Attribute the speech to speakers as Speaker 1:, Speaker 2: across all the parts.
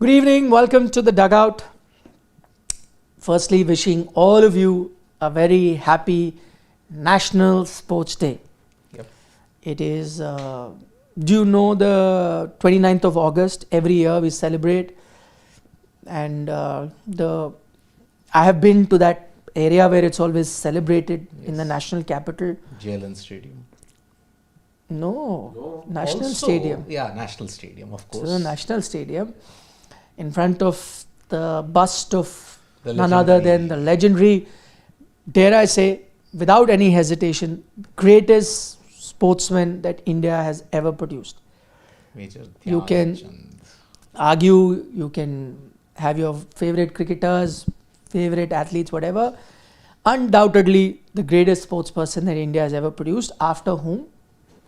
Speaker 1: Good evening, welcome to the Dugout. Firstly, wishing all of you a very happy National Sports Day.
Speaker 2: Yep.
Speaker 1: It is, do you know the 29th of August? Every year we celebrate. And I have been to that area where it's always celebrated in the national capital.
Speaker 2: DHYAN Stadium.
Speaker 1: No, National
Speaker 2: Also,
Speaker 1: Stadium.
Speaker 2: Yeah, National Stadium, of course.
Speaker 1: So the National Stadium, in front of the bust of
Speaker 2: The
Speaker 1: none other than the legendary, dare I say, without any hesitation, greatest sportsman that India has ever produced.
Speaker 2: Major
Speaker 1: You
Speaker 2: Dhyan
Speaker 1: can
Speaker 2: Chand.
Speaker 1: argue, you can have your favorite cricketers, favorite athletes, whatever. Undoubtedly, the greatest sports person that India has ever produced, after whom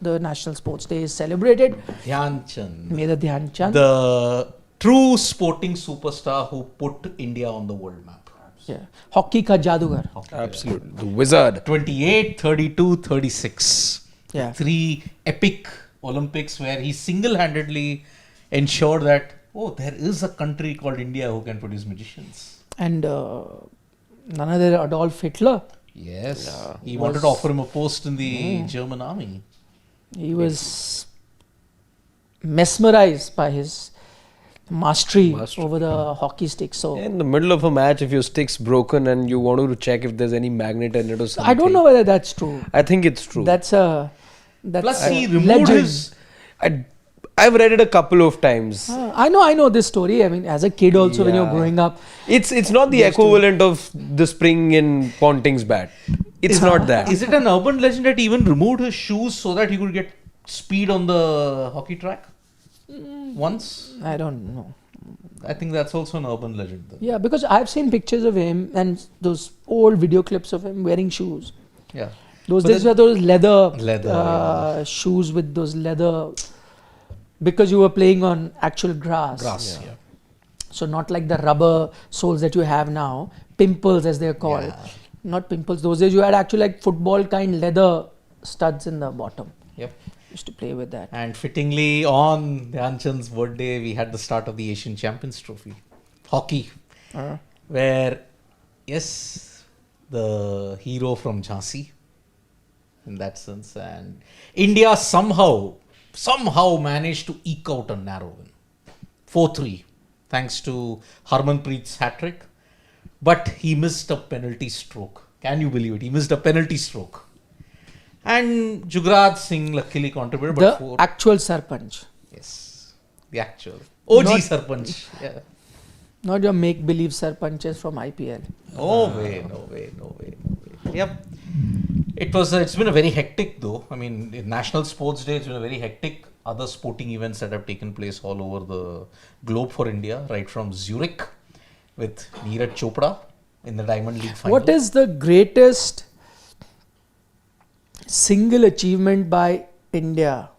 Speaker 1: the National Sports Day is celebrated.
Speaker 2: Dhyan Chand.
Speaker 1: Major Dhyan Chand.
Speaker 2: The true sporting superstar who put India on the world map.
Speaker 1: Yeah. Hockey ka jadugar.
Speaker 3: Absolutely. The wizard.
Speaker 2: 28, 32, 36.
Speaker 1: Yeah.
Speaker 2: 3 epic Olympics where he single-handedly ensured that, there is a country called India who can produce magicians.
Speaker 1: And none other than Adolf Hitler.
Speaker 2: Yes.
Speaker 3: Yeah.
Speaker 2: He wanted to offer him a post in the German army.
Speaker 1: He was mesmerized by his mastery over the hockey stick. So
Speaker 3: In the middle of a match, if your stick's broken and you want to check if there's any magnet in it or something.
Speaker 1: I don't know whether that's true.
Speaker 3: I think it's true.
Speaker 1: That's a
Speaker 2: Plus, he removed
Speaker 1: legend.
Speaker 2: his...
Speaker 3: I've read it a couple of times.
Speaker 1: I know this story. I mean, as a kid also, when you're
Speaker 3: Yeah.
Speaker 1: growing up.
Speaker 3: It's not the equivalent of the spring in Ponting's bat. It's not that.
Speaker 2: Is it an urban legend that he even removed his shoes so that he could get speed on the hockey track? Once?
Speaker 1: I don't know.
Speaker 2: I think that's also an urban legend. Then.
Speaker 1: Yeah, because I've seen pictures of him and those old video clips of him wearing shoes.
Speaker 2: Yeah.
Speaker 1: Those
Speaker 2: But
Speaker 1: days
Speaker 2: then-
Speaker 1: were those leather
Speaker 2: Leather,
Speaker 1: shoes with those leather, because you were playing on actual grass.
Speaker 2: Grass. Yeah.
Speaker 1: So not like the rubber soles that you have now, pimples as they're called.
Speaker 2: Yeah.
Speaker 1: Not pimples. Those days you had actually like football kind leather studs in the bottom.
Speaker 2: Yep.
Speaker 1: Used to play with that.
Speaker 2: And fittingly, on Dhyan Chand's birthday, we had the start of the Asian Champions Trophy. Hockey. Where, yes, the hero from Jhansi, in that sense. And India somehow managed to eke out a narrow win. 4-3. Thanks to Harmanpreet's hat-trick. But he missed a penalty stroke. Can you believe it? He missed a penalty stroke. And Jugraj Singh luckily contributed. But
Speaker 1: The actual Sarpanch.
Speaker 2: Yes. The actual. OG
Speaker 1: Not-
Speaker 2: Sarpanch. Yeah.
Speaker 1: Not your make-believe Sarpanches from IPL.
Speaker 2: No way. Yep. It's been a very hectic though. I mean, in National Sports Day, it's been a very hectic. Other sporting events that have taken place all over the globe for India, right from Zurich with Neeraj Chopra in the Diamond League final.
Speaker 1: What is the greatest single achievement by India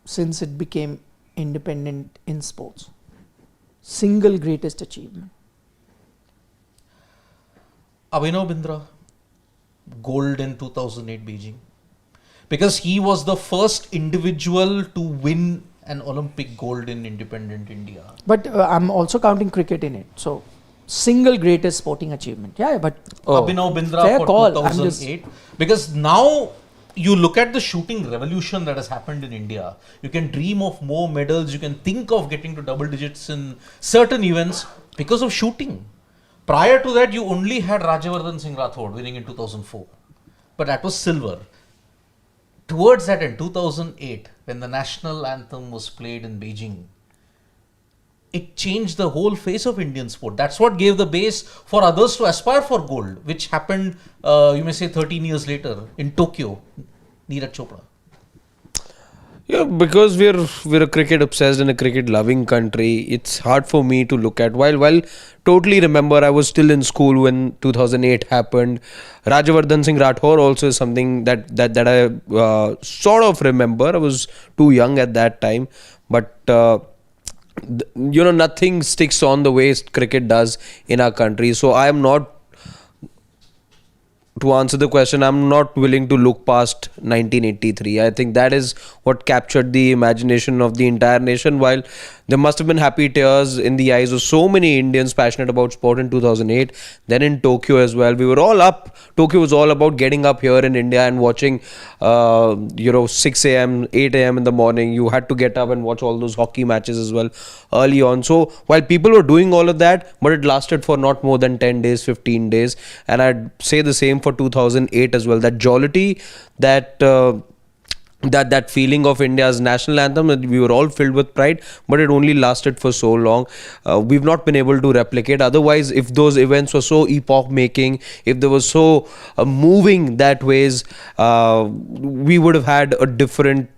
Speaker 1: since it became independent in sports? Single greatest achievement.
Speaker 2: Abhinav Bindra, gold in 2008 Beijing. Because he was the first individual to win an Olympic gold in independent India.
Speaker 1: But I'm also counting cricket in it. So, single greatest sporting achievement. Yeah, but
Speaker 2: Abhinav Bindra
Speaker 1: fair
Speaker 2: for
Speaker 1: call.
Speaker 2: 2008. Because now you look at the shooting revolution that has happened in India. You can dream of more medals. You can think of getting to double digits in certain events because of shooting. Prior to that, you only had Rajyavardhan Singh Rathod winning in 2004. But that was silver. Towards that in 2008, when the national anthem was played in Beijing, it changed the whole face of Indian sport. That's what gave the base for others to aspire for gold, which happened, you may say 13 years later in Tokyo, Neeraj Chopra.
Speaker 3: Yeah, because we're a cricket obsessed and a cricket loving country, it's hard for me to look at. While totally remember, I was still in school when 2008 happened. Rajyavardhan Singh Rathod also is something that I sort of remember. I was too young at that time, but nothing sticks on the way cricket does in our country. So I am not to answer the question, I'm not willing to look past 1983. I think that is what captured the imagination of the entire nation. While there must have been happy tears in the eyes of so many Indians passionate about sport in 2008, then in Tokyo as well, we were all up. Tokyo was all about getting up here in India and watching, 6 a.m., 8 a.m. in the morning. You had to get up and watch all those hockey matches as well early on. So while people were doing all of that, but it lasted for not more than 10 days, 15 days. And I'd say the same for 2008 as well. That jollity, that feeling of India's national anthem, we were all filled with pride, but it only lasted for so long. We've not been able to replicate. Otherwise, if those events were so epoch making, if they were so moving that ways, we would have had a different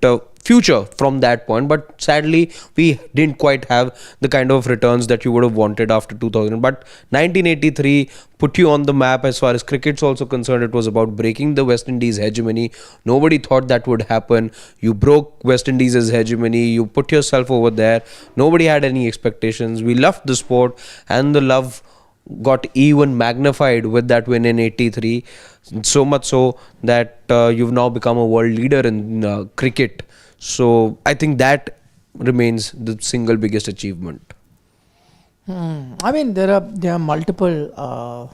Speaker 3: future from that point. But sadly, we didn't quite have the kind of returns that you would have wanted after 2000. But 1983 put you on the map. As far as cricket's also concerned, it was about breaking the West Indies hegemony. Nobody thought that would happen. You broke West Indies' hegemony. You put yourself over there. Nobody had any expectations. We loved the sport, and the love got even magnified with that win in 83. So much so that you've now become a world leader in cricket. So I think that remains the single biggest achievement.
Speaker 1: I mean, there are multiple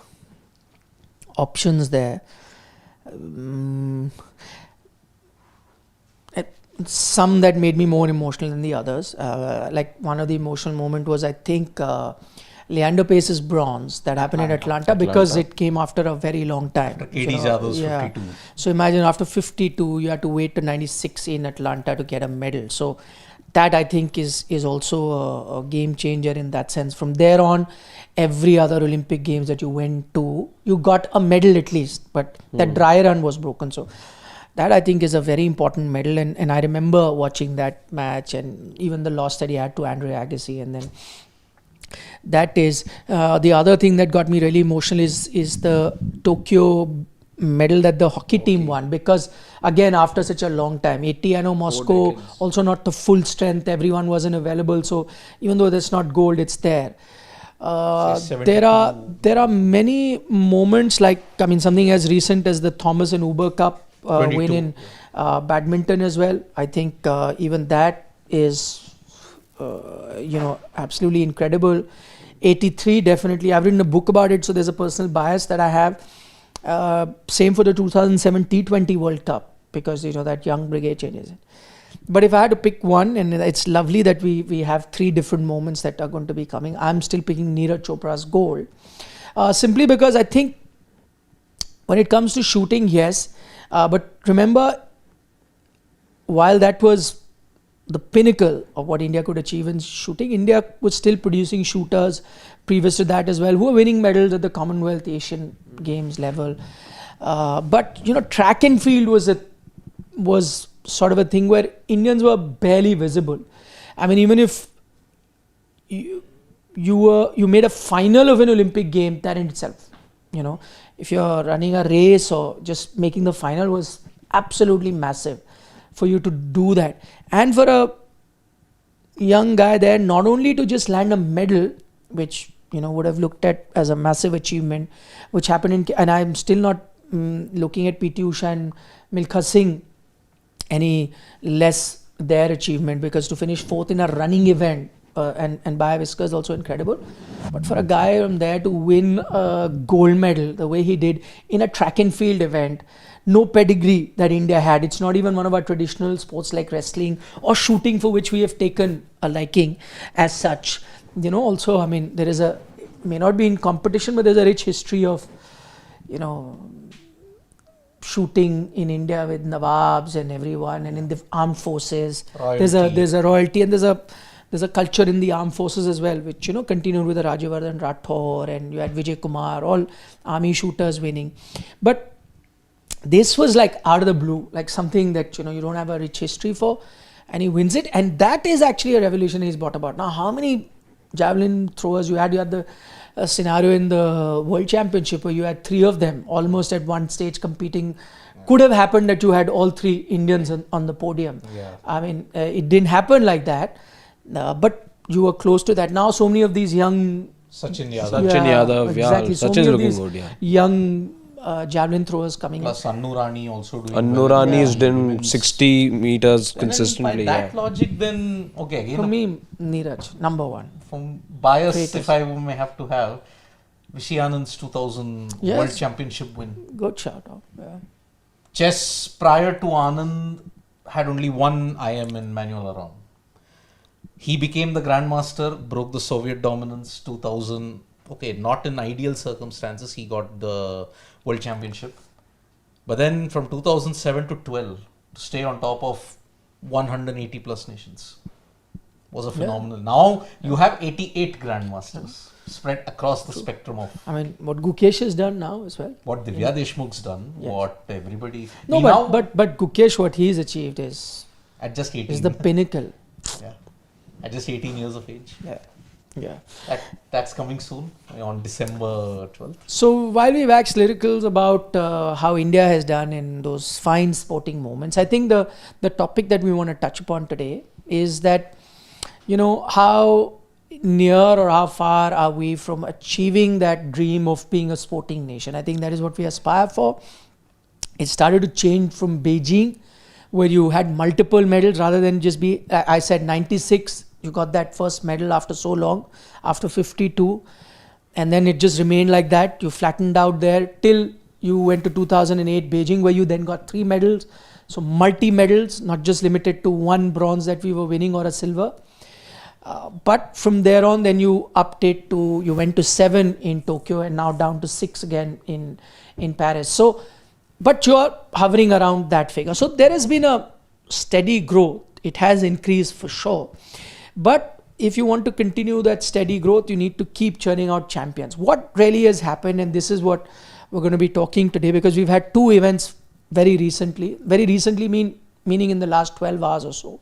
Speaker 1: options there. Some that made me more emotional than the others. Like one of the emotional moment was, I think, Leander Pace's bronze that happened in Atlanta, because it came after a very long time.
Speaker 2: KD Jadav's 52.
Speaker 1: So imagine after 52, you had to wait to 96 in Atlanta to get a medal. So that, I think, is also a game changer in that sense. From there on, every other Olympic Games that you went to, you got a medal at least, but that dry run was broken. So that, I think, is a very important medal. And I remember watching that match, and even the loss that he had to Andre Agassi. And then that is the other thing that got me really emotional is the Tokyo medal that the hockey team won, because again, after such a long time, 80, I know Moscow also not the full strength, everyone wasn't available, so even though that's not gold, it's there. There are many moments, like, I mean, something as recent as the Thomas and Uber Cup win in badminton as well. I think even that is absolutely incredible. 83, definitely, I've written a book about it, so there's a personal bias that I have. Same for the 2007 T20 World Cup, because that young brigade changes it. But if I had to pick one, and it's lovely that we have three different moments that are going to be coming, I'm still picking Neeraj Chopra's gold, simply because I think when it comes to shooting, yes, but remember, while that was the pinnacle of what India could achieve in shooting, India was still producing shooters previous to that as well, who were winning medals at the Commonwealth, Asian Games level. But track and field was sort of a thing where Indians were barely visible. I mean, even if you made a final of an Olympic game, that in itself, if you're running a race or just making the final, was absolutely massive for you to do that. And for a young guy there, not only to just land a medal, which would have looked at as a massive achievement, which happened and I'm still not looking at PT Usha and Milkha Singh any less their achievement, because to finish fourth in a running event and by a whisker is also incredible. But for a guy from there to win a gold medal the way he did in a track and field event, no pedigree that India had. It's not even one of our traditional sports like wrestling or shooting, for which we have taken a liking as such. Also, I mean, there is may not be in competition, but there's a rich history of, shooting in India with Nawabs and everyone, and in the armed forces. There's a royalty, and there's a culture in the armed forces as well, which continued with the Rajyavardhan Rathore, and you had Vijay Kumar, all army shooters winning. But this was like out of the blue, like something that you don't have a rich history for, and he wins it, and that is actually a revolution he's brought about. Now, how many javelin throwers you had the scenario in the World Championship where you had three of them almost at one stage competing? Could have happened that you had all three Indians on the podium. I mean, it didn't happen like that, but you were close to that. Now so many of these young
Speaker 2: Sachin Yadav,
Speaker 1: exactly.
Speaker 3: Sachin's looking good,
Speaker 1: young javelin throwers coming in.
Speaker 2: Plus Annu Rani also doing
Speaker 3: Annu
Speaker 2: well.
Speaker 3: Rani is
Speaker 1: Yeah.
Speaker 3: doing
Speaker 2: Women's.
Speaker 3: 60 meters
Speaker 2: And then
Speaker 3: consistently.
Speaker 2: by that
Speaker 3: Yeah.
Speaker 2: logic, then okay, again,
Speaker 1: For me, Neeraj, number one.
Speaker 2: from bias,
Speaker 1: Greatest.
Speaker 2: if I may have to have, Vishy Anand's 2000
Speaker 1: Yes.
Speaker 2: World Championship win.
Speaker 1: Good shout out. Yeah.
Speaker 2: Chess prior to Anand had only one IM in manual around. He became the Grandmaster, broke the Soviet dominance 2000. Okay, not in ideal circumstances, he got the World Championship. But then from 2007 to 12, to stay on top of 180 plus nations was a phenomenal. Now you have 88 Grandmasters spread across the spectrum of
Speaker 1: I mean, what Gukesh has done now as well.
Speaker 2: what Divya Deshmukh's done,
Speaker 1: Yes.
Speaker 2: what everybody.
Speaker 1: No,
Speaker 2: we
Speaker 1: but,
Speaker 2: now
Speaker 1: but Gukesh, what he's achieved is
Speaker 2: at just 18.
Speaker 1: the pinnacle.
Speaker 2: Yeah. At just 18 years of age.
Speaker 1: Yeah. Yeah.
Speaker 2: That's coming soon on December 12th.
Speaker 1: So while we wax lyricals about how India has done in those fine sporting moments, I think the topic that we want to touch upon today is that, you know, how near or how far are we from achieving that dream of being a sporting nation. I think that is what we aspire for. It started to change from Beijing, where you had multiple medals rather than just be, I said 96, you got that first medal after so long, after 52, and then it just remained like that. You flattened out there till you went to 2008 Beijing, where you then got 3 medals. So multi medals, not just limited to 1 bronze that we were winning or a silver. But from there on, then you you went to 7 in Tokyo and now down to 6 again in Paris. So, but you're hovering around that figure. So there has been a steady growth. It has increased for sure. But if you want to continue that steady growth, you need to keep churning out champions. What really has happened, and this is what we're going to be talking today, because we've had 2 events very recently. Very recently meaning in the last 12 hours or so,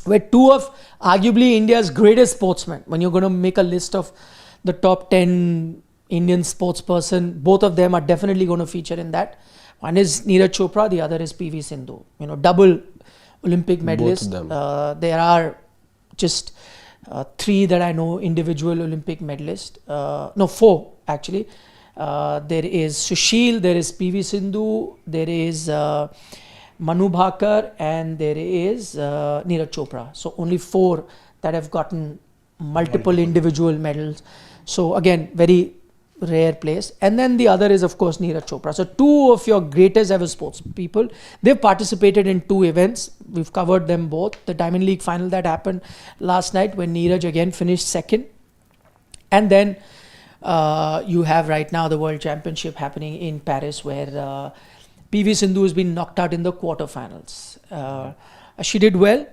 Speaker 1: where 2 of arguably India's greatest sportsmen, when you're going to make a list of the top 10 Indian sportsperson, both of them are definitely going to feature in that. One is Neeraj Chopra, the other is PV Sindhu. You know, double Olympic medalist.
Speaker 3: Both of them.
Speaker 1: There are just 3 that I know, individual Olympic medalist. No, 4 actually. There is Sushil, there is PV Sindhu, there is Manu Bhakar, and there is Neeraj Chopra. So only 4 that have gotten multiple individual medals. So again, very rare place. And then the other is of course Neeraj Chopra. So 2 of your greatest ever sports people, they've participated in 2 events. We've covered them both. The Diamond League final that happened last night, when Neeraj again finished 2nd. And then you have right now the World Championship happening in Paris, where PV Sindhu has been knocked out in the quarterfinals. She did well,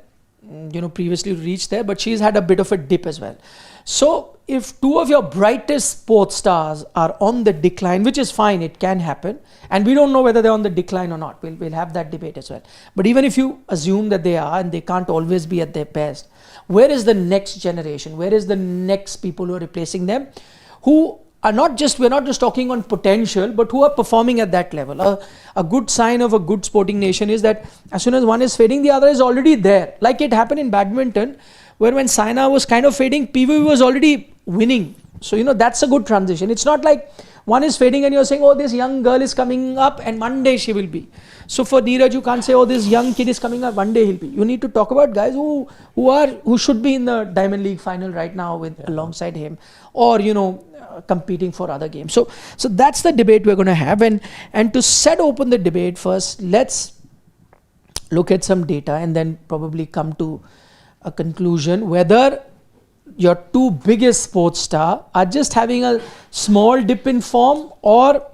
Speaker 1: you know, previously reached there, but she's had a bit of a dip as well. So if 2 of your brightest sports stars are on the decline, which is fine, it can happen, and we don't know whether they're on the decline or not. We'll have that debate as well. But even if you assume that they are, and they can't always be at their best, where is the next generation? Where is the next people who are replacing them, who are we're not just talking on potential, but who are performing at that level? A good sign of a good sporting nation is that as soon as one is fading, the other is already there. Like it happened in badminton, where when Saina was kind of fading, PV was already winning. So, you know, that's a good transition. It's not like one is fading and you're saying, oh, this young girl is coming up and one day she will be. So for Neeraj, you can't say, oh, this young kid is coming up, one day he'll be. You need to talk about guys who should be in the Diamond League final right now alongside him, or, you know, competing for other games. So that's the debate we're going to have. And to set open the debate first, let's look at some data and then probably come to a conclusion whether your 2 biggest sports stars are just having a small dip in form, or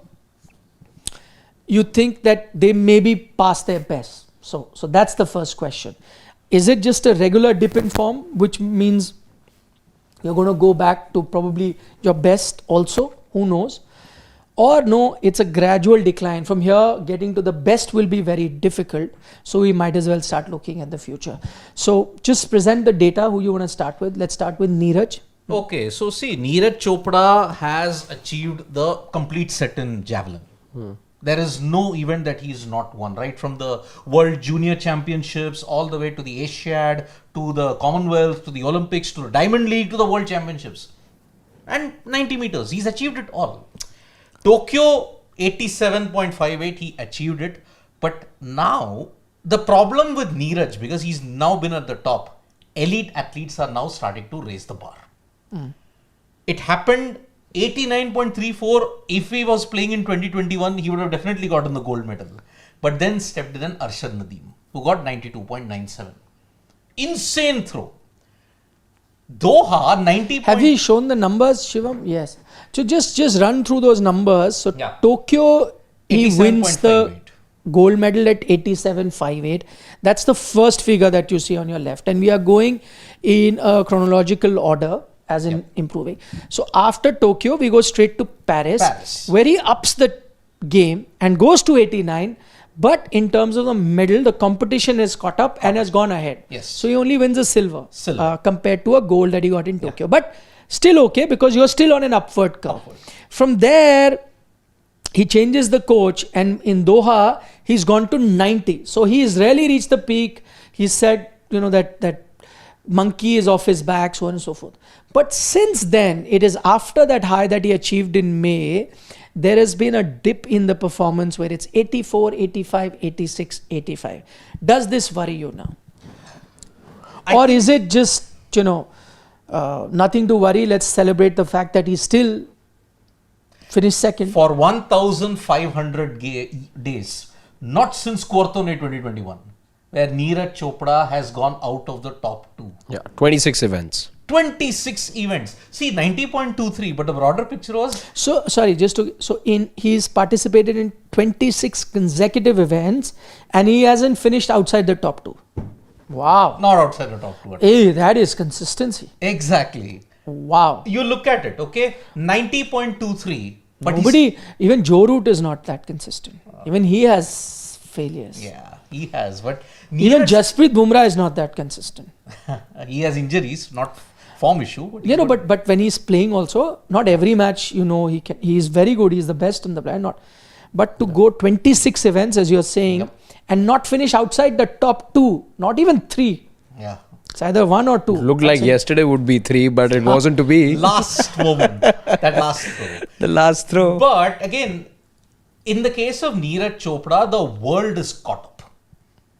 Speaker 1: you think that they may be past their best. So that's the first question. Is it just a regular dip in form, which means you're going to go back to probably your best also? Who knows? Or no, it's a gradual decline. From here, getting to the best will be very difficult. So we might as well start looking at the future. So just present the data. Who you want to start with? Let's start with Neeraj.
Speaker 2: Okay, so see, Neeraj Chopra has achieved the complete set in javelin. There is no event that he's not won, right? From the World Junior Championships all the way to the Asiad, to the Commonwealth, to the Olympics, to the Diamond League, to the World Championships. And 90 meters, he's achieved it all. Tokyo, 87.58, he achieved it. But now, the problem with Neeraj, because he's now been at the top, elite athletes are now starting to raise the bar. It happened 89.34. If he was playing in 2021, he would have definitely gotten the gold medal. But then stepped in Arshad Nadeem, who got 92.97. Insane throw. Doha, 90.
Speaker 1: Have we shown the numbers, Shivam? Yes. So just run through those numbers. So
Speaker 2: Yeah.
Speaker 1: Tokyo, he wins the
Speaker 2: 87.58.
Speaker 1: gold medal at 87.58. That's the first figure that you see on your left. And we are going in a chronological order, as in improving. So after Tokyo, we go straight to Paris, where he ups the game and goes to 89. But in terms of the medal, the competition has caught up and has gone ahead.
Speaker 2: Yes.
Speaker 1: So he only wins a silver,
Speaker 2: Silver.
Speaker 1: compared to a gold that he got in Tokyo. But still okay, because you're still on an upward curve.
Speaker 2: Upward.
Speaker 1: From there, he changes the coach, and in Doha, he's gone to 90. So he's really reached the peak. He said, that monkey is off his back, so on and so forth. But since then, it is after that high that he achieved in May, there has been a dip in the performance where it's 84, 85, 86, 85. Does this worry you now? Or is it just, nothing to worry, let's celebrate the fact that he still finished second?
Speaker 2: For 1,500 days, not since Quartone 2021, where Neeraj Chopra has gone out of the top 2.
Speaker 3: Yeah, 26 events.
Speaker 2: 26 events. See, 90.23, but the broader picture was...
Speaker 1: So, sorry, he's participated in 26 consecutive events and he hasn't finished outside the top 2. Wow.
Speaker 2: Not outside the top 2.
Speaker 1: Hey, that is consistency.
Speaker 2: Exactly.
Speaker 1: Wow.
Speaker 2: You look at it, okay? 90.23. But
Speaker 1: Nobody, even Joe Root is not that consistent. Even he has failures.
Speaker 2: Yeah, he has. But
Speaker 1: Even Jasprit Bumrah is not that consistent.
Speaker 2: he has injuries, not form issue. But
Speaker 1: But when he's playing also, not every match, he is very good. He's the best in the planet. But to go 26 events, as you're saying, and not finish outside the top 2, not even 3.
Speaker 2: Yeah.
Speaker 1: It's either 1 or 2.
Speaker 3: Looked like yesterday would be 3, but it wasn't to be.
Speaker 2: Last moment. That last throw.
Speaker 3: The last throw.
Speaker 2: But again, in the case of Neeraj Chopra, the world is caught up.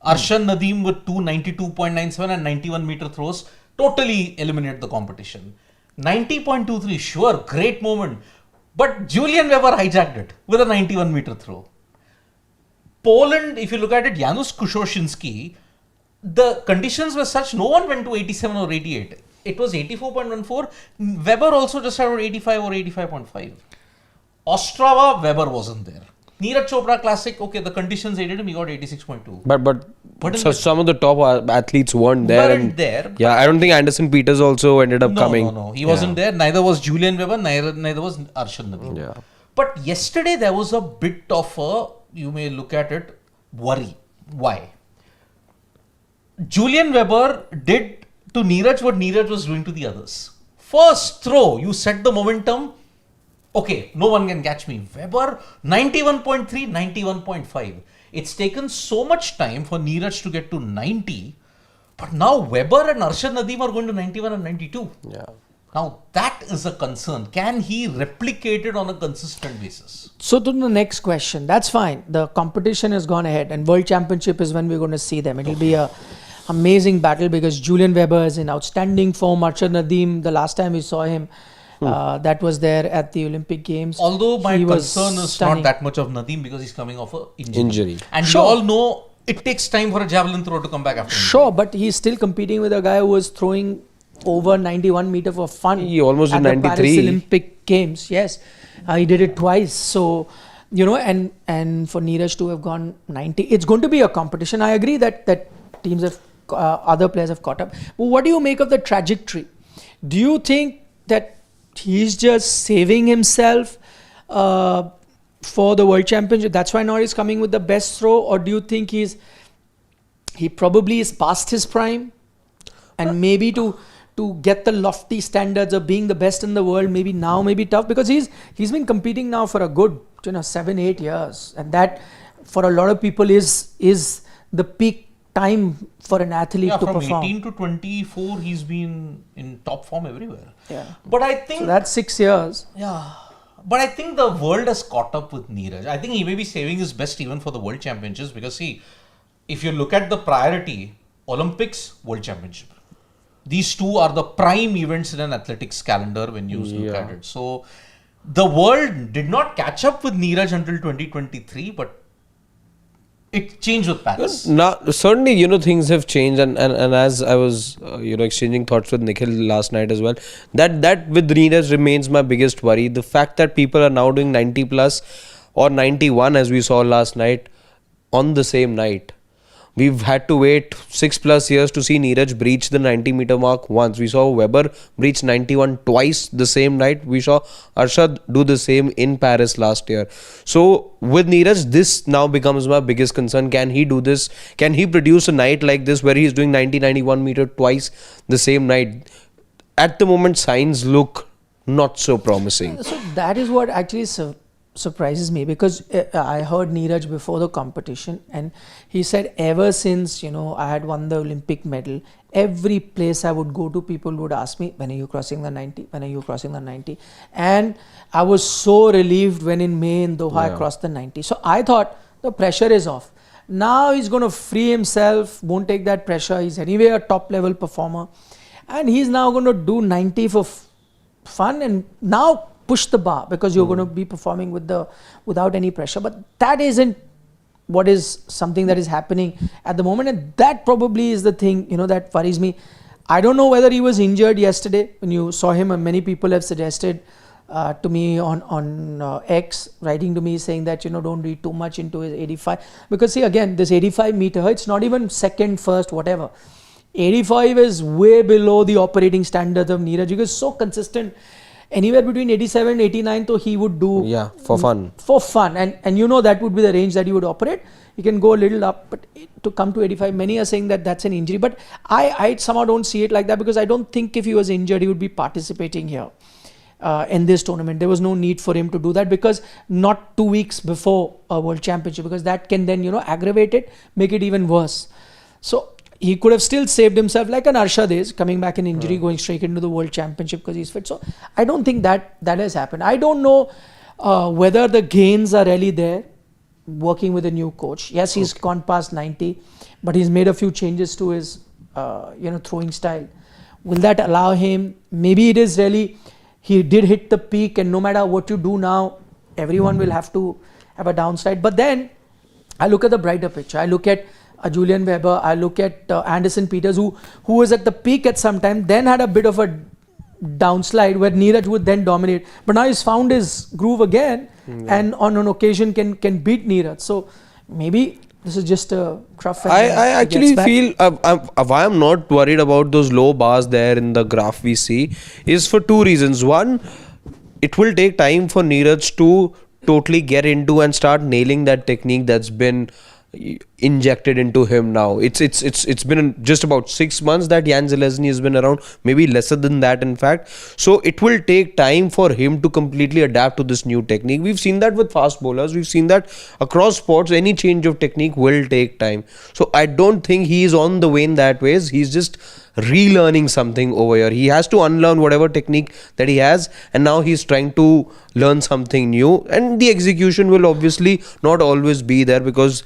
Speaker 2: Arshad Nadeem with 292.97 and 91 meter throws totally eliminate the competition. 90.23, sure, great moment. But Julian Weber hijacked it with a 91 meter throw. Poland, if you look at it, Janusz Kuszczynski, the conditions were such, no one went to 87 or 88. It was 84.14. Weber also just had 85 or 85.5. Ostrava, Weber wasn't there. Neeraj Chopra Classic, okay, the conditions aided him, he got 86.2.
Speaker 3: But so some of the top athletes weren't there. Yeah, I don't think Anderson Peters also ended up coming.
Speaker 2: No, he wasn't there. Neither was Julian Weber, neither was Arshad Nadeem.
Speaker 3: Yeah.
Speaker 2: But yesterday there was a bit of a, you may look at it, worry. Why? Julian Weber did to Neeraj what Neeraj was doing to the others. First throw, you set the momentum. Okay, no one can catch me. Weber, 91.3, 91.5. It's taken so much time for Neeraj to get to 90. But now Weber and Arshad Nadeem are going to 91 and 92.
Speaker 3: Yeah.
Speaker 2: Now that is a concern. Can he replicate it on a consistent basis?
Speaker 1: So to the next question, that's fine. The competition has gone ahead and World Championship is when we're going to see them. It'll be a amazing battle because Julian Weber is in outstanding form. Arshad Nadeem, the last time we saw him, that was there at the Olympic Games.
Speaker 2: Although my
Speaker 1: He was
Speaker 2: concern is
Speaker 1: stunning.
Speaker 2: not that much of Nadeem because he's coming off an
Speaker 3: Injury.
Speaker 2: And
Speaker 1: Sure.
Speaker 2: we all know it takes time for a javelin throw to come back after
Speaker 1: Sure, but he's still competing with a guy who was throwing over 91 meter for fun.
Speaker 3: He almost
Speaker 1: at
Speaker 3: did
Speaker 1: the Paris
Speaker 3: 93.
Speaker 1: Olympic Games. Yes, he did it twice. So, and for Neeraj to have gone 90, it's going to be a competition. I agree that teams have, other players have caught up. But what do you make of the trajectory? Do you think that he's just saving himself for the World Championship? That's why now he's coming with the best throw, or do you think he probably is past his prime, and maybe to get the lofty standards of being the best in the world, maybe now may be tough because he's been competing now for a good 7-8 years, and that for a lot of people is the peak time for an athlete to
Speaker 2: from
Speaker 1: perform.
Speaker 2: 18 to 24, he's been in top form everywhere.
Speaker 1: Yeah.
Speaker 2: But I think
Speaker 1: So that's 6 years.
Speaker 2: yeah, But I think the world has caught up with Neeraj. I think he may be saving his best even for the World Championships because see, if you look at the priority, Olympics, World Championship. These two are the prime events in an athletics calendar when you look at it. So the world did not catch up with Neeraj until 2023, but it changed with Paris.
Speaker 3: Now, certainly, things have changed, and as I was, exchanging thoughts with Nikhil last night as well, that with Neeraj remains my biggest worry. The fact that people are now doing 90 plus or 91, as we saw last night, on the same night. We've had to wait 6+ years to see Neeraj breach the 90-meter mark once. We saw Weber breach 91 twice the same night. We saw Arshad do the same in Paris last year. So with Neeraj, this now becomes my biggest concern. Can he do this? Can he produce a night like this where he's doing 90-91 meter twice the same night? At the moment, signs look not so promising.
Speaker 1: So that is what actually surprises me, because I heard Neeraj before the competition and he said ever since I had won the Olympic medal, every place I would go to, people would ask me, when are you crossing the 90, when are you crossing the 90, and I was so relieved when in May in Doha I crossed the 90. So I thought the pressure is off. Now he's going to free himself, won't take that pressure. He's anyway a top level performer and he's now going to do 90 for fun and now push the bar, because you're going to be performing without any pressure. But that isn't what is something that is happening at the moment, and that probably is the thing that worries me. I don't know whether he was injured yesterday when you saw him, and many people have suggested to me on X, writing to me saying that don't read too much into his 85, because see again, this 85 meter, it's not even second, first, whatever. 85 is way below the operating standards of Neeraj. He is so consistent. Anywhere between 87 and 89, so he would do
Speaker 3: for fun.
Speaker 1: And that would be the range that he would operate. He can go a little up, but to come to 85, many are saying that that's an injury. But I somehow don't see it like that, because I don't think if he was injured, he would be participating here in this tournament. There was no need for him to do that, because not 2 weeks before a World Championship, because that can then aggravate it, make it even worse. So he could have still saved himself, like an Arshad is, coming back in injury, going straight into the World Championship because he's fit. So I don't think that has happened. I don't know whether the gains are really there working with a new coach. Yes, he's gone past 90, but he's made a few changes to his throwing style. Will that allow him? Maybe it is really, he did hit the peak, and no matter what you do now, everyone will have to have a downside. But then I look at the brighter picture. I look at Julian Weber, I look at Anderson Peters, who was at the peak at some time, then had a bit of a downslide where Neeraj would then dominate. But now he's found his groove again, and on an occasion can beat Neeraj. So maybe this is just a trough.
Speaker 3: I actually feel why I'm not worried about those low bars there in the graph we see is for two reasons. One, it will take time for Neeraj to totally get into and start nailing that technique that's been injected into him now. It's been just about 6 months that Jan Zelezny has been around, maybe lesser than that in fact. So it will take time for him to completely adapt to this new technique. We've seen that with fast bowlers, we've seen that across sports. Any change of technique will take time. So I don't think he is on the wane that ways. He's just relearning something over here. He has to unlearn whatever technique that he has, and now he's trying to learn something new, and the execution will obviously not always be there because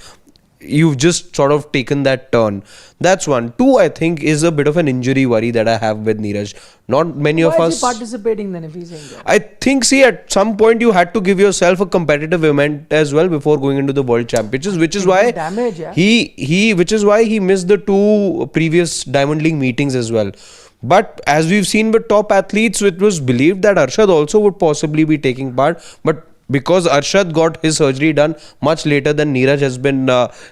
Speaker 3: you've just sort of taken that turn. That's one. Two, I think, is a bit of an injury worry that I have with Neeraj. Not many of us.
Speaker 1: Why is he participating then if he's injured?
Speaker 3: I think, see, at some point you had to give yourself a competitive event as well before going into the World Championships, which is why which is why he missed the 2 previous Diamond League meetings as well. But as we've seen with top athletes, it was believed that Arshad also would possibly be taking part, but because Arshad got his surgery done much later than Neeraj has been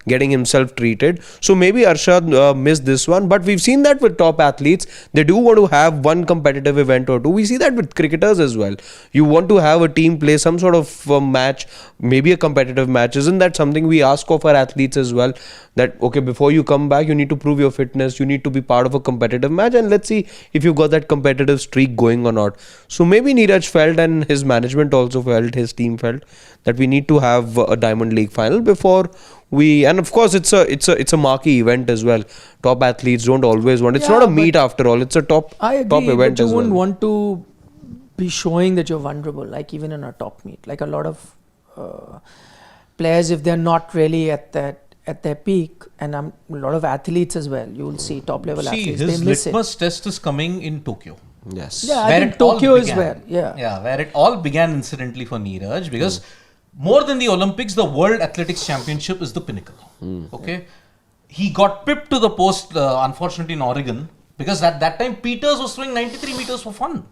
Speaker 3: getting himself treated. So maybe Arshad missed this one. But we've seen that with top athletes. They do want to have one competitive event or two. We see that with cricketers as well. You want to have a team play some sort of match, maybe a competitive match. Isn't that something we ask of our athletes as well? That, okay, before you come back, you need to prove your fitness. You need to be part of a competitive match. And let's see if you've got that competitive streak going or not. So maybe Neeraj felt, and his management also felt, his team felt, that we need to have a Diamond League final before we, and of course it's a marquee event as well. Top athletes don't always want, it's not a meet after all, it's a top
Speaker 1: I agree,
Speaker 3: event
Speaker 1: but you
Speaker 3: as
Speaker 1: wouldn't
Speaker 3: well.
Speaker 1: want to be showing that you're vulnerable, like even in a top meet. Like a lot of players, if they're not really at their peak, and a lot of athletes as well, you will see top level athletes,
Speaker 2: his
Speaker 1: they miss
Speaker 2: litmus test is coming in Tokyo.
Speaker 3: Yes.
Speaker 1: Yeah, I
Speaker 2: Where
Speaker 1: think
Speaker 2: it all
Speaker 1: Tokyo is
Speaker 2: began.
Speaker 1: where, yeah.
Speaker 2: Where it all began incidentally for Neeraj, because more than the Olympics, the World Athletics Championship is the pinnacle. Okay, he got pipped to the post, unfortunately in Oregon, because at that time Peters was throwing 93 meters for fun.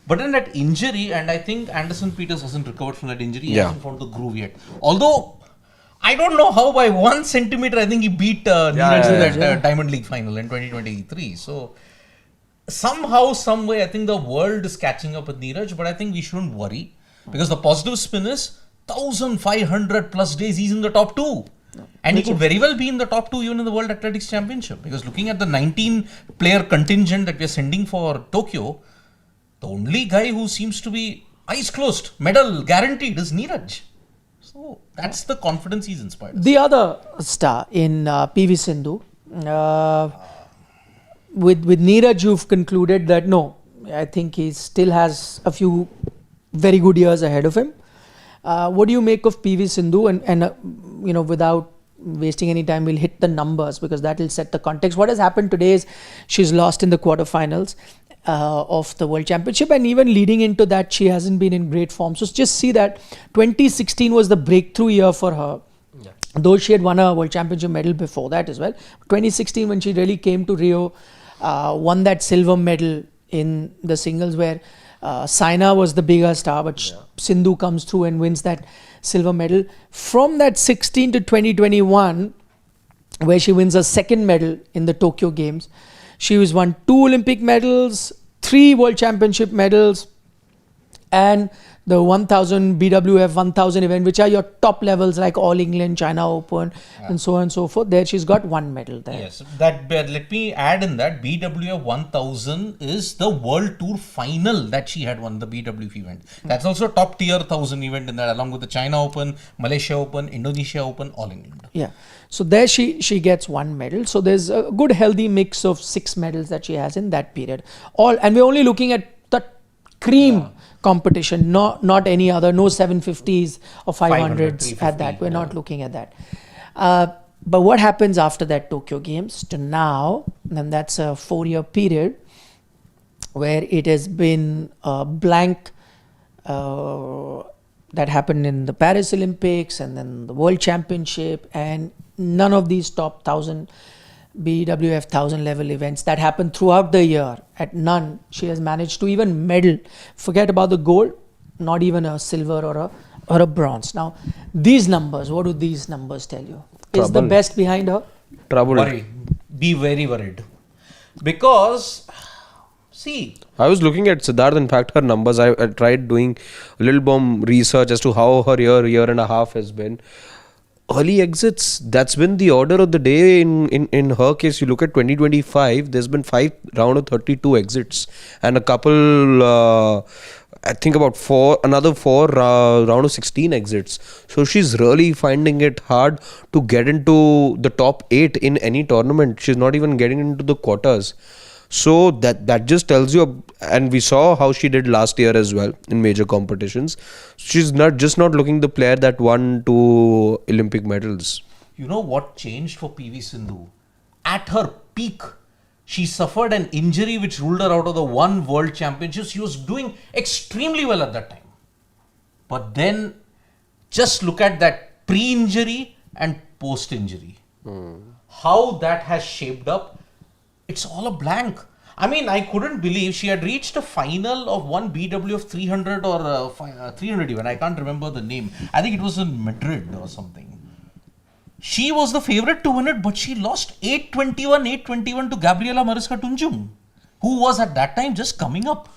Speaker 2: But then that injury, and I think Anderson Peters hasn't recovered from that injury, he hasn't found the groove yet. Although, I don't know how by 1 centimeter, I think he beat Neeraj in that Diamond League final in 2023. So, somehow, some way, I think the world is catching up with Neeraj, but I think we shouldn't worry, because the positive spin is 1,500 plus days he's in the top 2. And he could very well be in the top 2 even in the World Athletics Championship, because looking at the 19 player contingent that we are sending for Tokyo, the only guy who seems to be eyes closed, medal guaranteed, is Neeraj. So that's the confidence he's inspired.
Speaker 1: The other star in PV Sindhu, with Neeraj, you've concluded that no, I think he still has a few very good years ahead of him. What do you make of PV Sindhu? And without wasting any time, we'll hit the numbers, because that will set the context. What has happened today is she's lost in the quarterfinals of the World Championship, and even leading into that, she hasn't been in great form. So just see that 2016 was the breakthrough year for her. Yeah. Though she had won a World Championship medal before that as well. 2016, when she really came to Rio, won that silver medal in the singles, where Saina was the bigger star, but Sindhu comes through and wins that silver medal. From that 16 to 2021, where she wins a second medal in the Tokyo Games, she has won 2 Olympic medals, 3 World Championship medals, and the 1000 BWF 1000 event, which are your top levels like All England, China Open, and so on and so forth. There she's got 1 medal there.
Speaker 2: Yes, let me add in that BWF 1000 is the World Tour final that she had won, the BWF event. That's also a top tier 1000 event in that, along with the China Open, Malaysia Open, Indonesia Open, All England.
Speaker 1: Yeah. So there she gets 1 medal. So there's a good healthy mix of 6 medals that she has in that period. And we're only looking at the cream competition, not any other, no 750s or 500s at that. We're not looking at that. But what happens after that Tokyo Games to now, and that's a 4-year period where it has been a blank that happened in the Paris Olympics and then the World Championship, and none of these top 1000 BWF 1000 level events that happened throughout the year, at none she has managed to even medal. Forget about the gold, not even a silver or a bronze. Now these numbers, what do these numbers tell you? Is the best behind her?
Speaker 3: Trouble.
Speaker 2: Worry. Be very worried. Because, see,
Speaker 3: I was looking at Siddharth. In fact, her numbers, I tried doing a little bomb research as to how her year and a half has been. Early exits, that's been the order of the day. In her case, you look at 2025, there's been 5 round of 32 exits and a couple, I think about another 4 round of 16 exits. So she's really finding it hard to get into the top 8 in any tournament. She's not even getting into the quarters. So that just tells you, and we saw how she did last year as well in major competitions. She's not looking the player that won 2 Olympic medals.
Speaker 2: You know what changed for PV Sindhu? At her peak, she suffered an injury which ruled her out of the 1 World Championship. She was doing extremely well at that time. But then, just look at that pre-injury and post-injury. How that has shaped up. It's all a blank. I mean, I couldn't believe she had reached a final of 1 BWF 300 or 300 even. I can't remember the name. I think it was in Madrid or something. She was the favorite to win it, but she lost 821 to Gabriela Mariska Tunjung, who was at that time just coming up.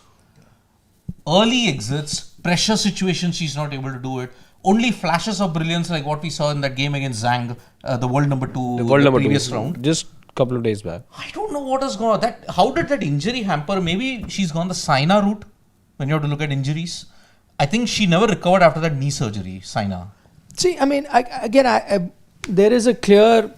Speaker 2: Early exits, pressure situations, she's not able to do it. Only flashes of brilliance like what we saw in that game against Zhang, the world number 2, the previous round.
Speaker 3: Just couple of days back.
Speaker 2: I don't know what has gone. How did that injury hamper? Maybe she's gone the Saina route when you have to look at injuries. I think she never recovered after that knee surgery, Saina.
Speaker 1: See, I mean, there is a clear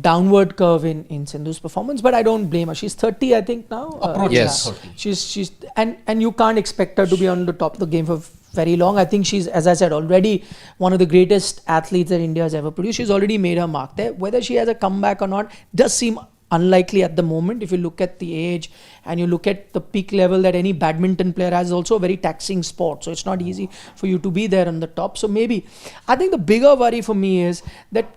Speaker 1: downward curve in Sindhu's performance, but I don't blame her. She's 30, I think now.
Speaker 2: Approaching
Speaker 3: Yes.
Speaker 2: 30.
Speaker 1: She's and you can't expect her to be on the top of the game for very long. I think she's, as I said, already one of the greatest athletes that India has ever produced. She's already made her mark there. Whether she has a comeback or not does seem unlikely at the moment. If you look at the age and you look at the peak level that any badminton player has, also a very taxing sport. So it's not easy for you to be there on the top. So maybe, I think the bigger worry for me is that,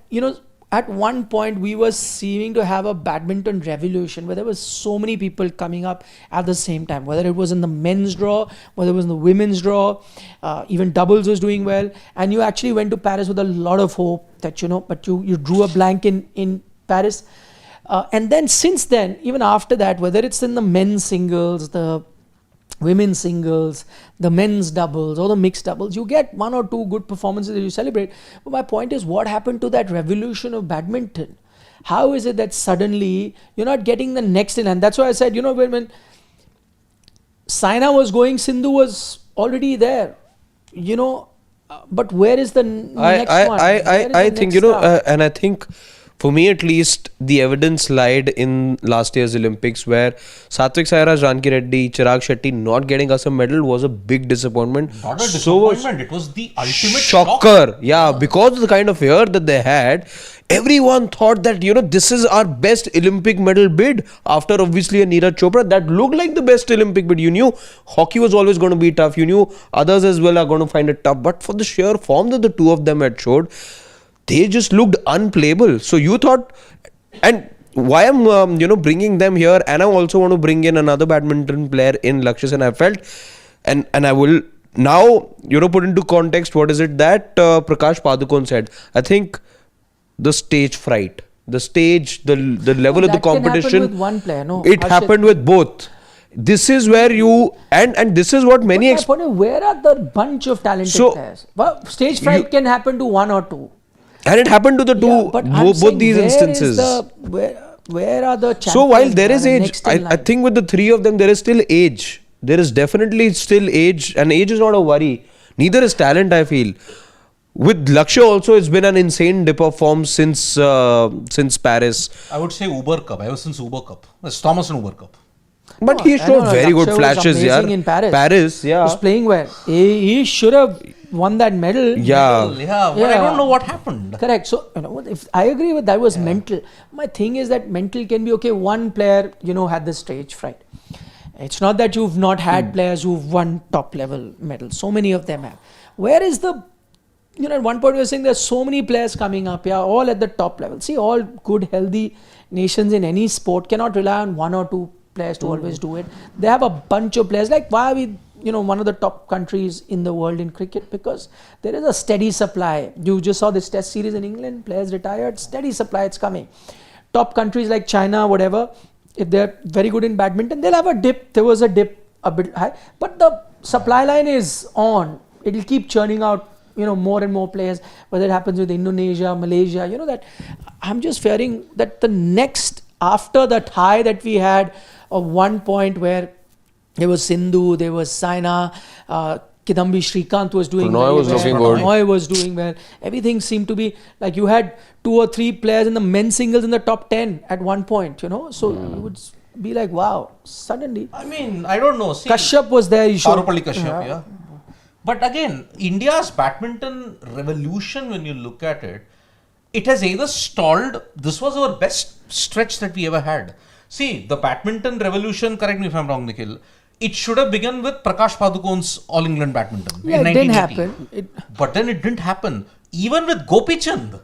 Speaker 1: at one point we were seeming to have a badminton revolution where there was so many people coming up at the same time, whether it was in the men's draw, whether it was in the women's draw, even doubles was doing well, and you actually went to Paris with a lot of hope that but you drew a blank in Paris, and then since then, even after that, whether it's in the men's singles, the women's singles, the men's doubles or the mixed doubles, you get one or two good performances that you celebrate. But my point is, what happened to that revolution of badminton? How is it that suddenly you're not getting the next in? And that's why I said, when Saina was going, Sindhu was already there, but where is the next one?
Speaker 3: I think, and I think for me at least, the evidence lied in last year's Olympics, where Satvik Sairaj, Ranki Reddy, Chirag Shetty not getting us a medal was a big disappointment.
Speaker 2: Not a disappointment, it was the ultimate
Speaker 3: shocker. Yeah, because of the kind of year that they had, everyone thought that, this is our best Olympic medal bid after obviously a Neeraj Chopra. That looked like the best Olympic bid. You knew hockey was always going to be tough. You knew others as well are going to find it tough. But for the sheer form that the two of them had showed, they just looked unplayable. So you thought, and why I'm bringing them here, and I also want to bring in another badminton player in Lakshya Sen. I felt, and I will now put into context what is it that Prakash Padukone said. I think the stage fright, the level of the competition.
Speaker 1: Can happen with one player, no?
Speaker 3: It happened with both. This is where you and this is what many.
Speaker 1: Where are the bunch of talented players? Well, stage fright can happen to one or two.
Speaker 3: And it happened to the two, both these instances.
Speaker 1: Where are the champions?
Speaker 3: So while there is age, I think with the three of them, there is still age. There is definitely still age, and age is not a worry. Neither is talent, I feel. With Lakshya also, it's been an insane dip of form since Paris.
Speaker 2: I would say Uber Cup, ever since Uber Cup. It's Thomas and Uber Cup.
Speaker 3: But he showed very good flashes,
Speaker 1: in Paris.
Speaker 3: Yeah.
Speaker 1: He was playing well. He should have won that medal.
Speaker 3: Yeah.
Speaker 2: But I don't know what happened.
Speaker 1: Correct. So, if I agree with that was mental. My thing is that mental can be okay. One player, had the stage fright. It's not that you've not had players who've won top level medals. So many of them have. Where is the, at one point we were saying there's so many players coming up, all at the top level. See, all good, healthy nations in any sport cannot rely on one or two players to always do it. They have a bunch of players. Like, why are we, one of the top countries in the world in cricket? Because there is a steady supply. You just saw this test series in England, players retired, steady supply, it's coming. Top countries like China, whatever, if they're very good in badminton, they'll have a dip. There was a dip a bit high, but the supply line is on. It'll keep churning out, more and more players, whether it happens with Indonesia, Malaysia, that I'm just fearing that the next, after that high that we had of one point where there was Sindhu, there was Saina, Kidambi Shrikant was doing
Speaker 3: Prannoy was looking good.
Speaker 1: Prannoy was doing well. Everything seemed to be like you had 2 or 3 players in the men's singles in the top 10 at one point, So you would be like, wow, suddenly.
Speaker 2: I mean, I don't know. See,
Speaker 1: Kashyap was there.
Speaker 2: Sarupalli Kashyap, yeah. But again, India's badminton revolution, when you look at it, it has either stalled. This was our best stretch that we ever had. See, the badminton revolution, correct me if I'm wrong, Nikhil, it should have begun with Prakash Padukone's All England Badminton in 1980.
Speaker 1: It didn't happen.
Speaker 2: But then it didn't happen. Even with Gopi Chand,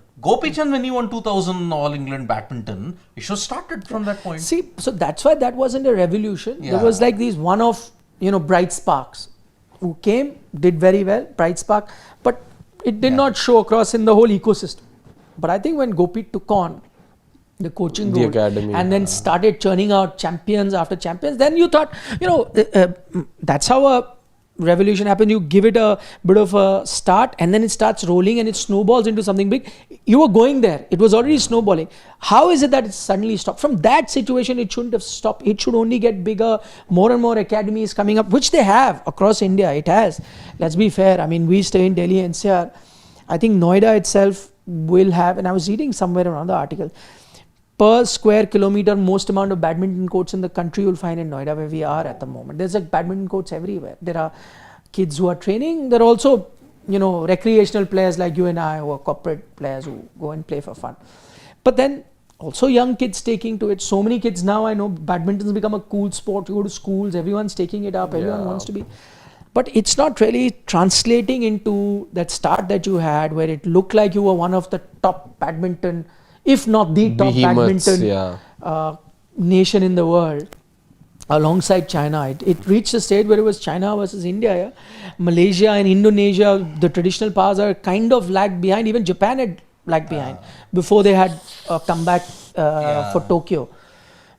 Speaker 2: when he won 2000 All England Badminton, it should have started from that point.
Speaker 1: See, so that's why that wasn't a revolution.
Speaker 2: Yeah.
Speaker 1: There was like these one-off, bright sparks who came, did very well, bright spark, but it did not show across in the whole ecosystem. But I think when Gopi took on the coaching role
Speaker 3: academy,
Speaker 1: and then started churning out champions after champions, then you thought, that's how a revolution happened. You give it a bit of a start and then it starts rolling and it snowballs into something big. You were going there. It was already snowballing. How is it that it suddenly stopped? From that situation, it shouldn't have stopped. It should only get bigger. More and more academies coming up, which they have across India. It has. Let's be fair. I mean, we stay in Delhi NCR. I think Noida itself, will have, and I was reading somewhere around the article, per square kilometer, most amount of badminton courts in the country you'll find in Noida, where we are at the moment. There's like badminton courts everywhere. There are kids who are training. There are also, recreational players like you and I, who are corporate players who go and play for fun. But then also young kids taking to it. So many kids now, I know badminton's become a cool sport. You go to schools, everyone's taking it up, everyone wants to be. But it's not really translating into that start that you had, where it looked like you were one of the top badminton, if not the top badminton nation in the world, alongside China. It reached a stage where it was China versus India. Yeah? Malaysia and Indonesia, the traditional powers, are kind of lagged behind. Even Japan had lagged behind before they had come back for Tokyo.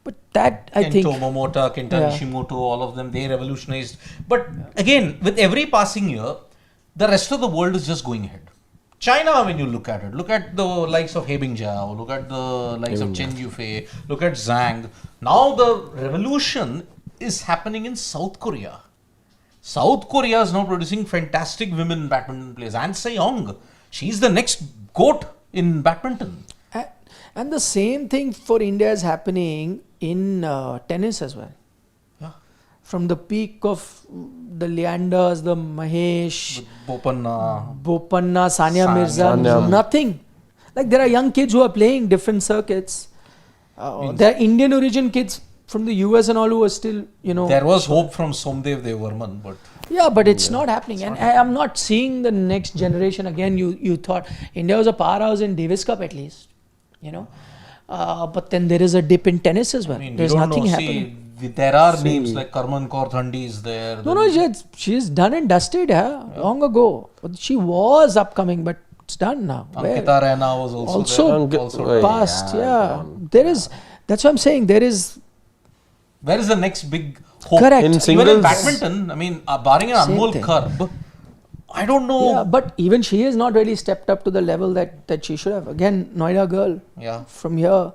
Speaker 1: But that, I think...
Speaker 2: Momota, Kenta Nishimoto, all of them, they revolutionized. But again, with every passing year, the rest of the world is just going ahead. China, when you look at it, look at the likes of He Bingjiao, look at the likes of Chen Yufei, look at Zhang. Now the revolution is happening in South Korea. South Korea is now producing fantastic women badminton players. An Se-young, she's the next GOAT in badminton.
Speaker 1: And the same thing for India is happening in tennis as well.
Speaker 2: Yeah.
Speaker 1: From the peak of the Leanders, the Mahesh,
Speaker 2: Bopanna,
Speaker 1: Sania Mirza, nothing. Like there are young kids who are playing different circuits. There are Indian origin kids from the US and all who are still,
Speaker 2: There was hope from Somdev Devarman, but...
Speaker 1: Yeah, but it's not happening. And I'm not seeing the next generation. Again, you thought India was a powerhouse in Davis Cup at least. But then there is a dip in tennis as well. There's nothing happening.
Speaker 2: There are names like Karman Kaur Thandi is there.
Speaker 1: No, she's done and dusted long ago. But she was upcoming, but it's done now.
Speaker 2: Ankita Raina was also there. Also
Speaker 1: past, There is, that's what I'm saying, there is...
Speaker 2: Where is the next big hope?
Speaker 1: Correct.
Speaker 2: Even in badminton, barring an Anmol Karb, I don't know.
Speaker 1: Yeah, but even she has not really stepped up to the level that she should have. Again, Noida girl from here,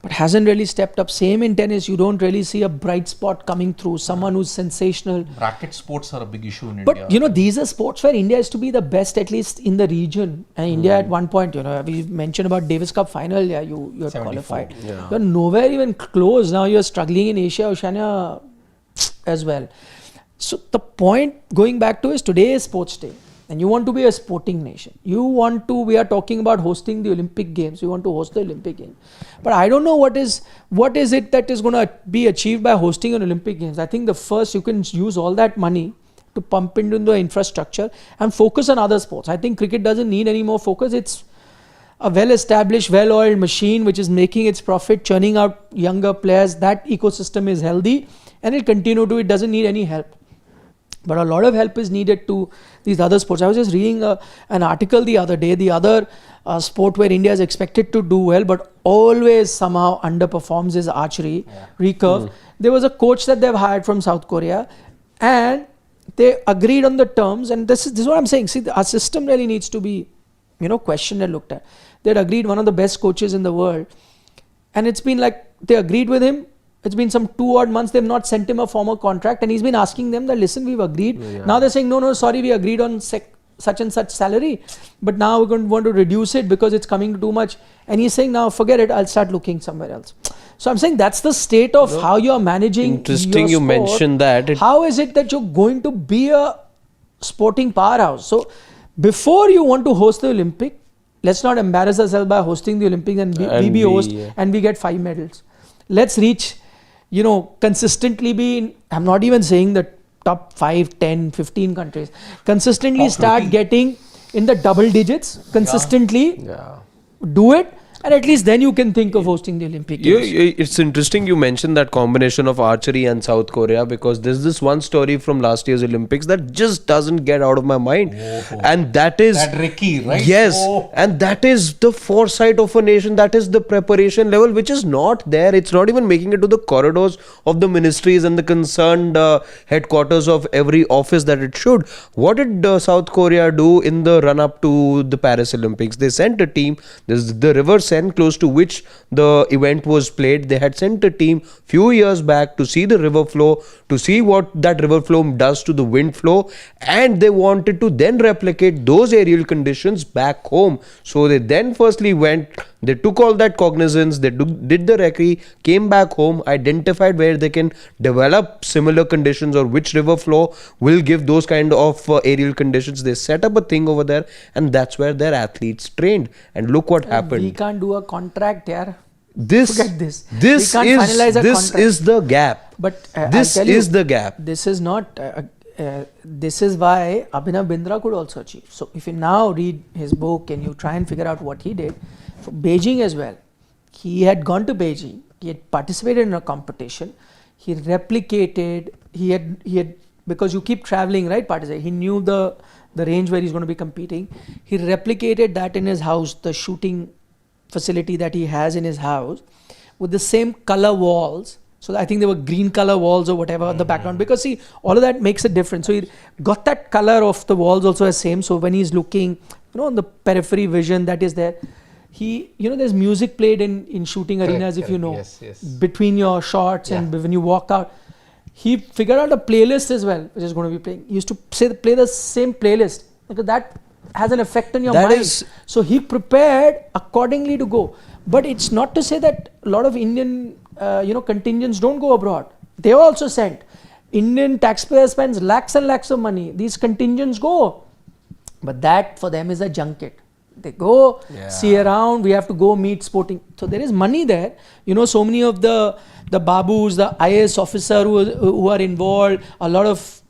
Speaker 1: but hasn't really stepped up. Same in tennis, you don't really see a bright spot coming through, someone who's sensational.
Speaker 2: Racket sports are a big issue in India.
Speaker 1: But these are sports where India is to be the best, at least in the region. And India at one point, we mentioned about Davis Cup final, you had qualified.
Speaker 3: Yeah.
Speaker 1: You're nowhere even close. Now you're struggling in Asia, Oceania as well. So the point going back to is today is sports day. And you want to be a sporting nation. We are talking about hosting the Olympic Games. You want to host the Olympic Games. But I don't know what is it that is going to be achieved by hosting an Olympic Games. I think the first, you can use all that money to pump into the infrastructure and focus on other sports. I think cricket doesn't need any more focus. It's a well-established, well-oiled machine which is making its profit, churning out younger players. That ecosystem is healthy and it'll continue to. It doesn't need any help. But a lot of help is needed to these other sports. I was just reading an article the other day. The other sport where India is expected to do well but always somehow underperforms is archery, recurve. There was a coach that they've hired from South Korea and they agreed on the terms. And this is what I'm saying. See, our system really needs to be, questioned and looked at. They'd agreed, one of the best coaches in the world. And it's been like, they agreed with him. It's been some 2 odd months, they've not sent him a formal contract and he's been asking them that, listen, we've agreed. Now they're saying, no, sorry, we agreed on such and such salary, but now we're going to want to reduce it because it's coming too much. And he's saying, now forget it, I'll start looking somewhere else. So I'm saying that's the state of how you're managing
Speaker 3: Interesting
Speaker 1: your
Speaker 3: you
Speaker 1: sport.
Speaker 3: mentioned that.
Speaker 1: How is it that you're going to be a sporting powerhouse? So before you want to host the Olympic, let's not embarrass ourselves by hosting the Olympics and we be host and we get 5 medals. Let's reach... consistently be in, I'm not even saying the top 5, 10, 15 countries. Consistently start getting in the double digits. Consistently do it. And at least then you can think of hosting the Olympic Games.
Speaker 3: It's interesting you mentioned that combination of archery and South Korea because there's this one story from last year's Olympics that just doesn't get out of my mind. And that is...
Speaker 2: That Ricky, right?
Speaker 3: Yes. And that is the foresight of a nation. That is the preparation level which is not there. It's not even making it to the corridors of the ministries and the concerned headquarters of every office that it should. What did South Korea do in the run-up to the Paris Olympics? They sent a team. There's the reverse sent close to which the event was played. They had sent a team few years back to see the river flow, to see what that river flow does to the wind flow, and they wanted to then replicate those aerial conditions back home. So they then firstly went, they took all that cognizance, they did the recce, came back home, identified where they can develop similar conditions or which river flow will give those kind of aerial conditions. They set up a thing over there, and that's where their athletes trained. And look what happened.
Speaker 1: We can't do a contract here.
Speaker 3: This
Speaker 1: Forget this.
Speaker 3: This
Speaker 1: We can't finalize a
Speaker 3: this
Speaker 1: contract.
Speaker 3: is the gap.
Speaker 1: But
Speaker 3: This
Speaker 1: I'll tell
Speaker 3: is
Speaker 1: you,
Speaker 3: the gap.
Speaker 1: This is not. This is why Abhinav Bindra could also achieve. So if you now read his book and you try and figure out what he did, for Beijing as well, he had gone to Beijing. He had participated in a competition. He replicated. He had because you keep traveling, right? He knew the range where he's going to be competing. He replicated that in his house, the shooting facility that he has in his house, with the same color walls. So I think there were green color walls or whatever on the background, because see, all of that makes a difference. So he got that color of the walls also as same. So when he's looking, on the periphery vision that is there, there's music played in shooting arenas, if you know, between your shots and when you walk out. He figured out a playlist as well, which is going to be playing. He used to play the same playlist, because that has an effect on your mind. So he prepared accordingly to go. But it's not to say that a lot of Indian contingents don't go abroad. They are also sent. Indian taxpayer spends lakhs and lakhs of money. These contingents go. But that for them is a junket. They go, see around, we have to go meet sporting. So there is money there. So many of the babus, the IAS officer who are involved, a lot of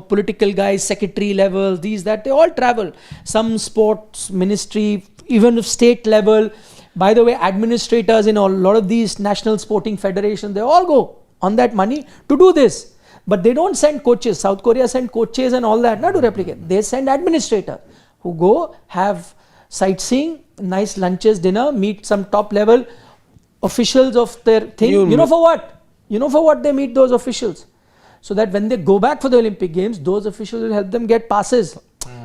Speaker 1: political guys, secretary level, they all travel. Some sports ministry, even state level. By the way, administrators in a lot of these national sporting federations, they all go on that money to do this. But they don't send coaches. South Korea send coaches and all that, not to replicate. They send administrators who go, have sightseeing, nice lunches, dinner, meet some top level officials of their thing. For what? For what they meet those officials? So that when they go back for the Olympic Games, those officials will help them get passes.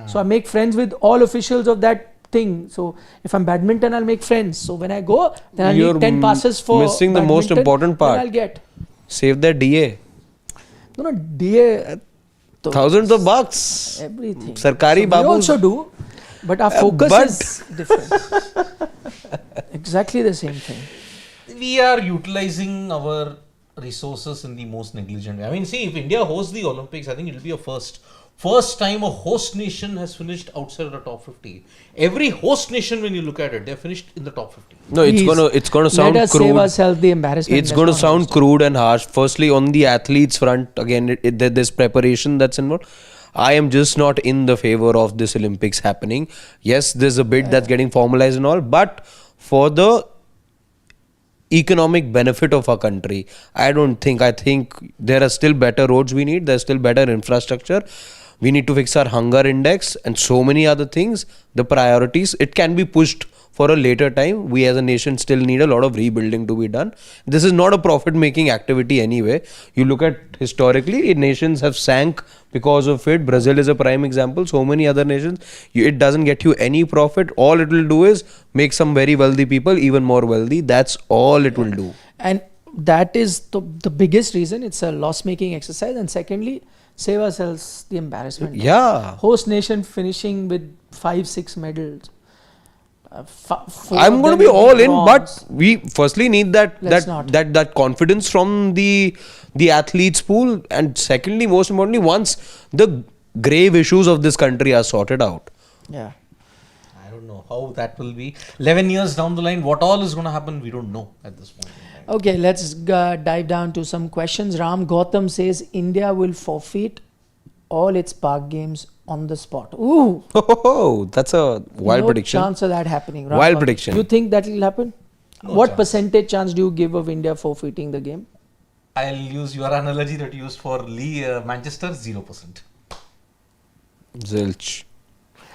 Speaker 1: So I make friends with all officials of that thing. So if I'm badminton, I'll make friends. So when I go, then I'll need 10 passes for
Speaker 3: missing the most important part.
Speaker 1: I'll get.
Speaker 3: Save that DA.
Speaker 1: No, DA.
Speaker 3: Thousands of bucks.
Speaker 1: Everything.
Speaker 3: Sarkari
Speaker 1: so
Speaker 3: babus.
Speaker 1: We also do, but our focus is different. Exactly the same thing.
Speaker 2: We are utilizing our resources in the most negligent way. I mean, see, if India hosts the Olympics, I think it will be a first time a host nation has finished outside of the top 50. Every host nation, when you look at it, they're finished in the top 50.
Speaker 3: No, it's gonna sound
Speaker 1: let us
Speaker 3: crude.
Speaker 1: Save ourselves the embarrassment.
Speaker 3: It's going to sound crude and harsh. Firstly, on the athletes front, again, there's preparation that's involved. I am just not in the favor of this Olympics happening. Yes, there's a bit that's getting formalized and all, but for the economic benefit of our country, I think there are still better roads we need. There's still better infrastructure. We need to fix our hunger index and so many other things. The priorities, it can be pushed for a later time. We as a nation still need a lot of rebuilding to be done. This is not a profit-making activity anyway. You look at historically, nations have sank because of it. Brazil is a prime example. So many other nations, it doesn't get you any profit. All it will do is make some very wealthy people even more wealthy. That's all it will do.
Speaker 1: And that is the biggest reason. It's a loss-making exercise. And secondly, save ourselves the embarrassment.
Speaker 3: Yeah.
Speaker 1: Host nation finishing with 5-6 medals.
Speaker 3: I'm going to be all in, but we firstly need that confidence from the athletes pool, and secondly, most importantly, once the grave issues of this country are sorted out.
Speaker 1: Yeah.
Speaker 2: I don't know how that will be. 11 years down the line, what all is going to happen, we don't know at this point.
Speaker 1: Okay, let's dive down to some questions. Ram Gautam says India will forfeit all its park games on the spot. Ooh.
Speaker 3: Oh, that's a wild prediction.
Speaker 1: No chance of that happening. Ram
Speaker 3: Wild
Speaker 1: Gautam.
Speaker 3: prediction.
Speaker 1: You think that will happen?
Speaker 2: No
Speaker 1: What
Speaker 2: chance.
Speaker 1: percentage chance do you give of India forfeiting the game?
Speaker 2: I'll use your analogy that you used for Manchester, 0%.
Speaker 3: Zilch.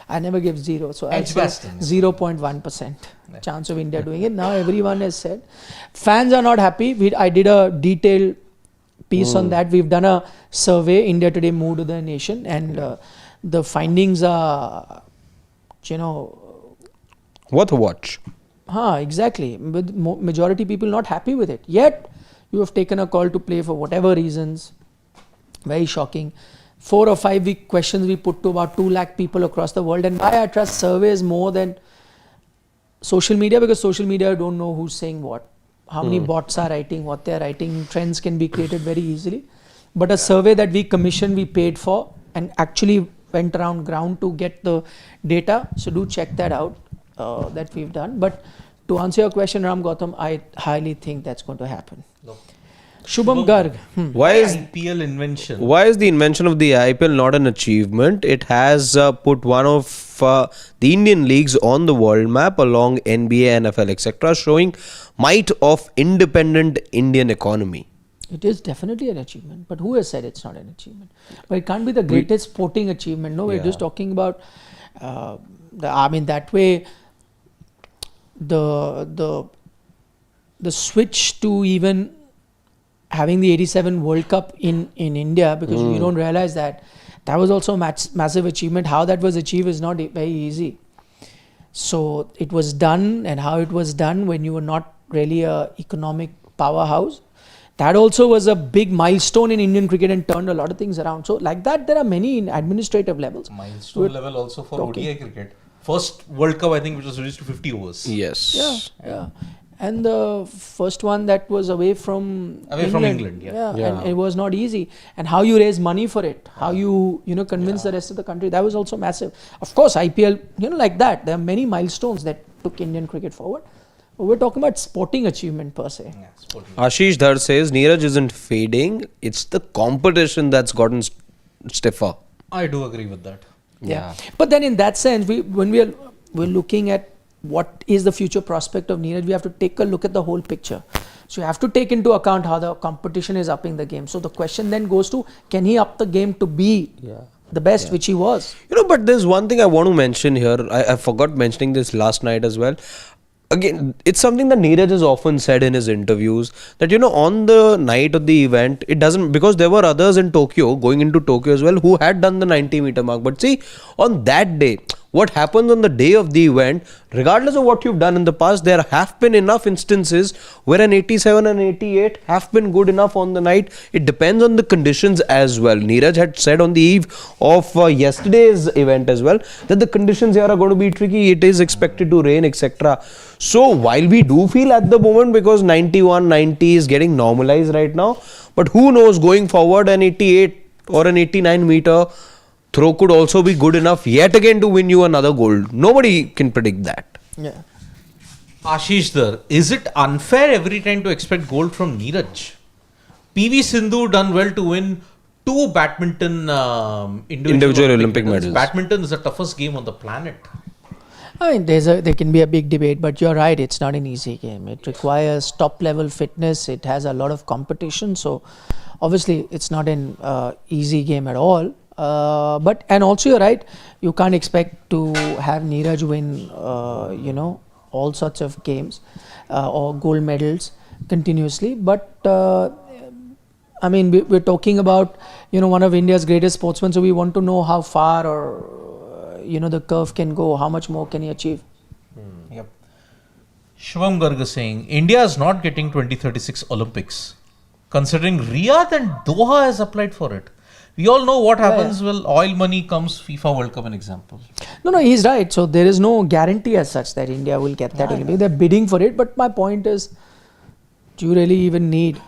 Speaker 1: I never give 0. So I say
Speaker 2: Edgbaston.
Speaker 1: 0.1% chance of India doing it. Now everyone has said. Fans are not happy. I did a detailed piece on that. We've done a survey, India Today Mood of the Nation, and the findings are,
Speaker 3: What a watch.
Speaker 1: Exactly. With majority people not happy with it. Yet, you have taken a call to play for whatever reasons. Very shocking. 4 or 5 week questions we put to about 2 lakh people across the world. And why I trust surveys more than social media, because social media, I don't know who's saying what. How many bots are writing, what they're writing. Trends can be created very easily. But a survey that we commissioned, we paid for, and actually went around ground to get the data. So do check that out, that we've done. But to answer your question, Ram Gautam, I highly think that's going to happen.
Speaker 2: No.
Speaker 1: Shubham Garg.
Speaker 3: Why is
Speaker 2: IPL invention?
Speaker 3: Why is the invention of the IPL not an achievement? It has put one of the Indian leagues on the world map along NBA, NFL, etc., showing might of independent Indian economy.
Speaker 1: It is definitely an achievement, but who has said it's not an achievement? But it can't be the greatest sporting achievement. No, we're just talking about that way. The switch to even having the 87 World Cup in India, because we don't realize that was also a massive achievement. How that was achieved is not very easy. So it was done, and how it was done when you were not really a economic powerhouse. That also was a big milestone in Indian cricket and turned a lot of things around. So like that, there are many in administrative levels.
Speaker 2: Milestone level also for ODI cricket. First World Cup, I think, which was reduced to 50 overs.
Speaker 3: Yes.
Speaker 1: Yeah. And the first one that was away from
Speaker 2: England.
Speaker 1: And it was not easy. And how you raise money for it, how you convince the rest of the country, that was also massive. Of course, IPL, like that. There are many milestones that took Indian cricket forward. But we're talking about sporting achievement per se.
Speaker 2: Yeah, sporting.
Speaker 3: Ashish Dhar says Neeraj isn't fading. It's the competition that's gotten stiffer.
Speaker 2: I do agree with that.
Speaker 1: Yeah. But then in that sense, when we're looking at what is the future prospect of Neeraj, we have to take a look at the whole picture. So you have to take into account how the competition is upping the game. So the question then goes to, can he up the game to be the best, which he was?
Speaker 3: But there's one thing I want to mention here. I forgot mentioning this last night as well. Again, it's something that Neeraj has often said in his interviews, that on the night of the event, it doesn't, because there were others in Tokyo, going into Tokyo as well, who had done the 90-meter mark. But see, on that day, what happens on the day of the event, regardless of what you've done in the past, there have been enough instances where an 87 and 88 have been good enough on the night. It depends on the conditions as well. Neeraj had said on the eve of yesterday's event as well, that the conditions here are going to be tricky. It is expected to rain, etc. So while we do feel at the moment, because 91, 90 is getting normalized right now, but who knows, going forward, an 88 or an 89 meter throw could also be good enough yet again to win you another gold. Nobody can predict that.
Speaker 1: Yeah.
Speaker 2: Ashish Dhar, is it unfair every time to expect gold from Neeraj? PV Sindhu done well to win 2 badminton individual Olympic medals. Badminton is the toughest game on the planet.
Speaker 1: I mean, there can be a big debate, but you're right, it's not an easy game. It requires top level fitness. It has a lot of competition. So obviously it's not an easy game at all. And also you're right, you can't expect to have Neeraj win, all sorts of games or gold medals continuously. But we're talking about, one of India's greatest sportsmen. So we want to know how far or, the curve can go, how much more can he achieve.
Speaker 2: Yep. Shubham Garg is saying, India is not getting 2036 Olympics, considering Riyadh and Doha has applied for it. We all know what happens when oil money comes FIFA World Cup, an example.
Speaker 1: No, he's right. So there is no guarantee as such that India will get that Olympic. They're bidding for it. But my point is, do you really even need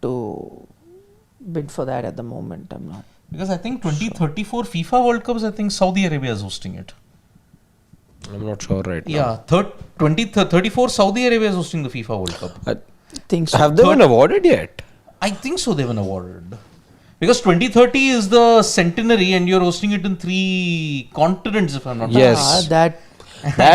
Speaker 1: to bid for that at the moment? I'm not.
Speaker 2: Because I think 2034 FIFA World Cups, I think Saudi Arabia is hosting it.
Speaker 3: I'm not sure right now.
Speaker 2: Yeah, 2034 Saudi Arabia is hosting the FIFA World Cup.
Speaker 3: I
Speaker 1: think so.
Speaker 3: Have they been awarded yet?
Speaker 2: I think so, they've been awarded. Because 2030 is the centenary and you're hosting it in 3 continents, if I'm not wrong.
Speaker 3: Yes.
Speaker 1: That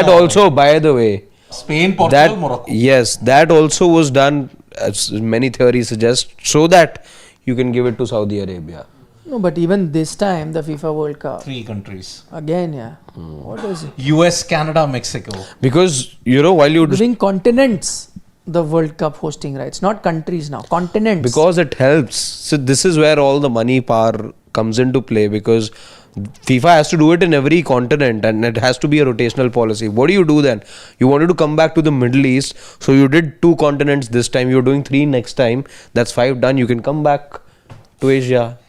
Speaker 3: Also, by the way,
Speaker 2: Spain, Portugal, Morocco.
Speaker 3: Yes, that also was done, as many theories suggest, so that you can give it to Saudi Arabia.
Speaker 1: No, but even this time, the FIFA World Cup.
Speaker 2: 3 countries.
Speaker 1: Again, What is it?
Speaker 2: US, Canada, Mexico.
Speaker 3: Because, while you...
Speaker 1: Giving continents the World Cup hosting rights, not countries now, continents.
Speaker 3: Because it helps. So this is where all the money power comes into play, because FIFA has to do it in every continent, and it has to be a rotational policy. What do you do then? You wanted to come back to the Middle East, so you did 2 continents this time. You're doing 3 next time. That's 5 done. You can come back to Asia.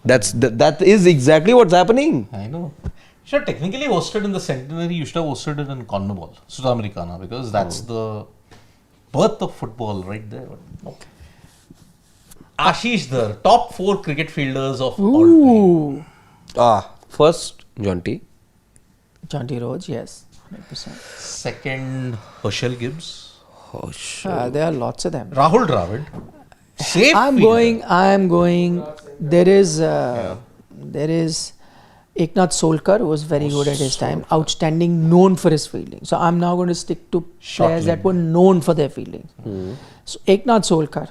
Speaker 3: That is exactly what's happening.
Speaker 2: I know. You should have technically hosted in the centenary. You should have hosted it in CONMEBOL, Sudamericana, because that's the birth of football right there. Okay. Ashish Dhar, top 4 cricket fielders of all time.
Speaker 3: First, Jonty.
Speaker 1: Jonty Rhodes, yes, 100%.
Speaker 2: Second, Herschel Gibbs.
Speaker 1: There are lots of them.
Speaker 2: Rahul Dravid. Safe
Speaker 1: I'm going. There is Eknath Solkar, who was very good at his time, outstanding, known for his fielding. So I'm now going to stick to players that were known for their fielding. So Eknath Solkar,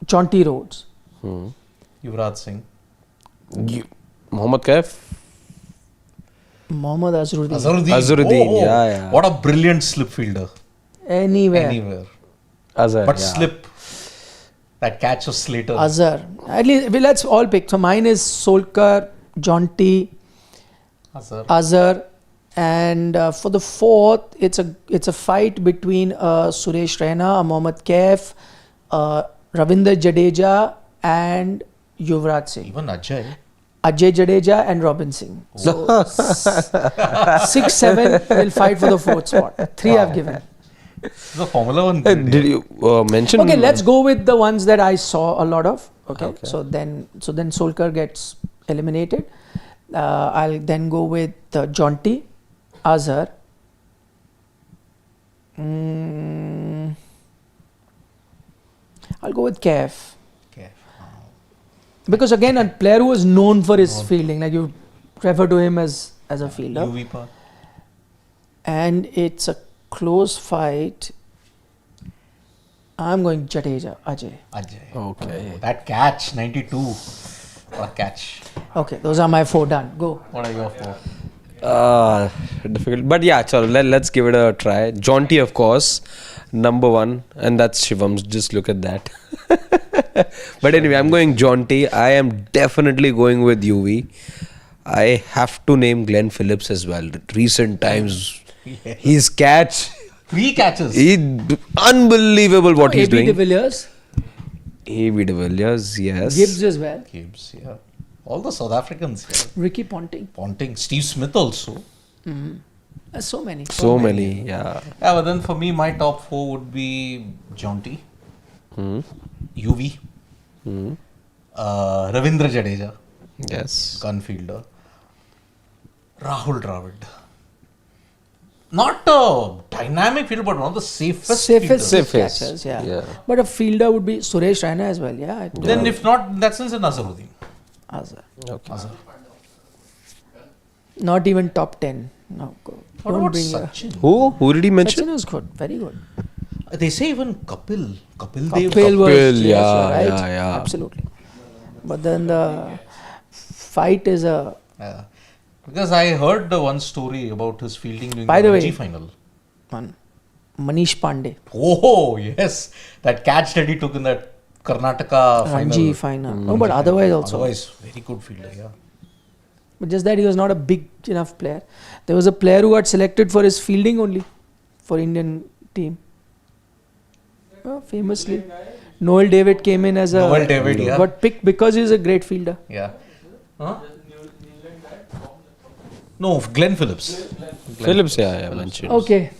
Speaker 1: Jonty Rhodes,
Speaker 2: Yuvraj Singh.
Speaker 3: Mohammad Kaif.
Speaker 1: Mohammad Azharuddin.
Speaker 3: Azharuddin,
Speaker 2: Oh,
Speaker 3: yeah.
Speaker 2: What a brilliant slip fielder.
Speaker 1: Anywhere.
Speaker 3: Azhar,
Speaker 2: But slip. That catch of Slater.
Speaker 1: Azhar. At least let's all pick. So mine is Solkar, Jonty, Azhar, and for the fourth, it's a fight between Suresh Raina, Mohammad Kaif, Ravindra Jadeja, and Yuvraj Singh.
Speaker 2: Even Ajay.
Speaker 1: Ajay Jadeja and Robin Singh. So 6, 7 will fight for the 4th spot. 3 I've given.
Speaker 2: The Formula 1.
Speaker 3: Did you mention?
Speaker 1: Okay, let's go with the ones that I saw a lot of. Okay. So then Solkar gets eliminated. I'll then go with Jonty, Azhar. I'll go with Kaif. Because again, a player who is known for his fielding, like you refer to him as a fielder.
Speaker 2: UV Park.
Speaker 1: And it's a close fight. I'm going Jadeja, Ajay.
Speaker 3: Okay.
Speaker 2: Oh, that catch, 92. What a catch.
Speaker 1: Okay, those are my 4 done. Go.
Speaker 2: What are your 4?
Speaker 3: Difficult. But yeah, so let's give it a try. Jonty, of course, number 1. And that's Shivam's. Just look at that. But anyway, I'm going Jonty. I am definitely going with UV. I have to name Glenn Phillips as well. Recent times, his catch.
Speaker 2: 3 catches.
Speaker 3: Unbelievable what he's doing.
Speaker 1: AB de Villiers.
Speaker 3: AB de Villiers, yes.
Speaker 1: Gibbs as well.
Speaker 2: Gibbs, yeah. All the South Africans here.
Speaker 1: Ricky Ponting.
Speaker 2: Ponting. Steve Smith also.
Speaker 1: There's so many.
Speaker 3: So many, yeah.
Speaker 2: Yeah, but then for me, my top 4 would be Jonty, UV, Ravindra Jadeja,
Speaker 3: Yes.
Speaker 2: gun fielder, Rahul Dravid. Not a dynamic fielder, but one of the safest fielders.
Speaker 1: catchers, yeah. But a fielder would be Suresh Raina as well, yeah.
Speaker 2: Then if not, in that sense, then Azharuddin.
Speaker 1: Azhar.
Speaker 3: Okay.
Speaker 2: Azhar.
Speaker 1: Not even top 10. No, go.
Speaker 2: What
Speaker 1: Don't
Speaker 2: about
Speaker 1: bring
Speaker 2: Sachin?
Speaker 3: Who did he mention?
Speaker 1: Sachin was good, very good.
Speaker 2: They say even Kapil Dev.
Speaker 1: Kapil was, yes,
Speaker 3: yeah,
Speaker 1: you're right.
Speaker 3: yeah.
Speaker 1: Absolutely. But then the fight is a...
Speaker 2: Yeah. Because I heard the one story about his fielding during
Speaker 1: By
Speaker 2: the
Speaker 1: the
Speaker 2: Ranji
Speaker 1: way-
Speaker 2: final.
Speaker 1: one. Manish Pandey.
Speaker 2: Oh, yes. That catch that he took in that Karnataka
Speaker 1: Ranji final. No, but otherwise also.
Speaker 2: Otherwise, very good fielder, yeah.
Speaker 1: But just that he was not a big enough player. There was a player who got selected for his fielding only for Indian team. Famously. Noel David came in as a...
Speaker 2: Noel David, yeah.
Speaker 1: Got picked because he's a great fielder.
Speaker 2: Yeah. Huh? No, Glenn Phillips.
Speaker 3: Phillips, yeah, mentioned.
Speaker 1: Okay.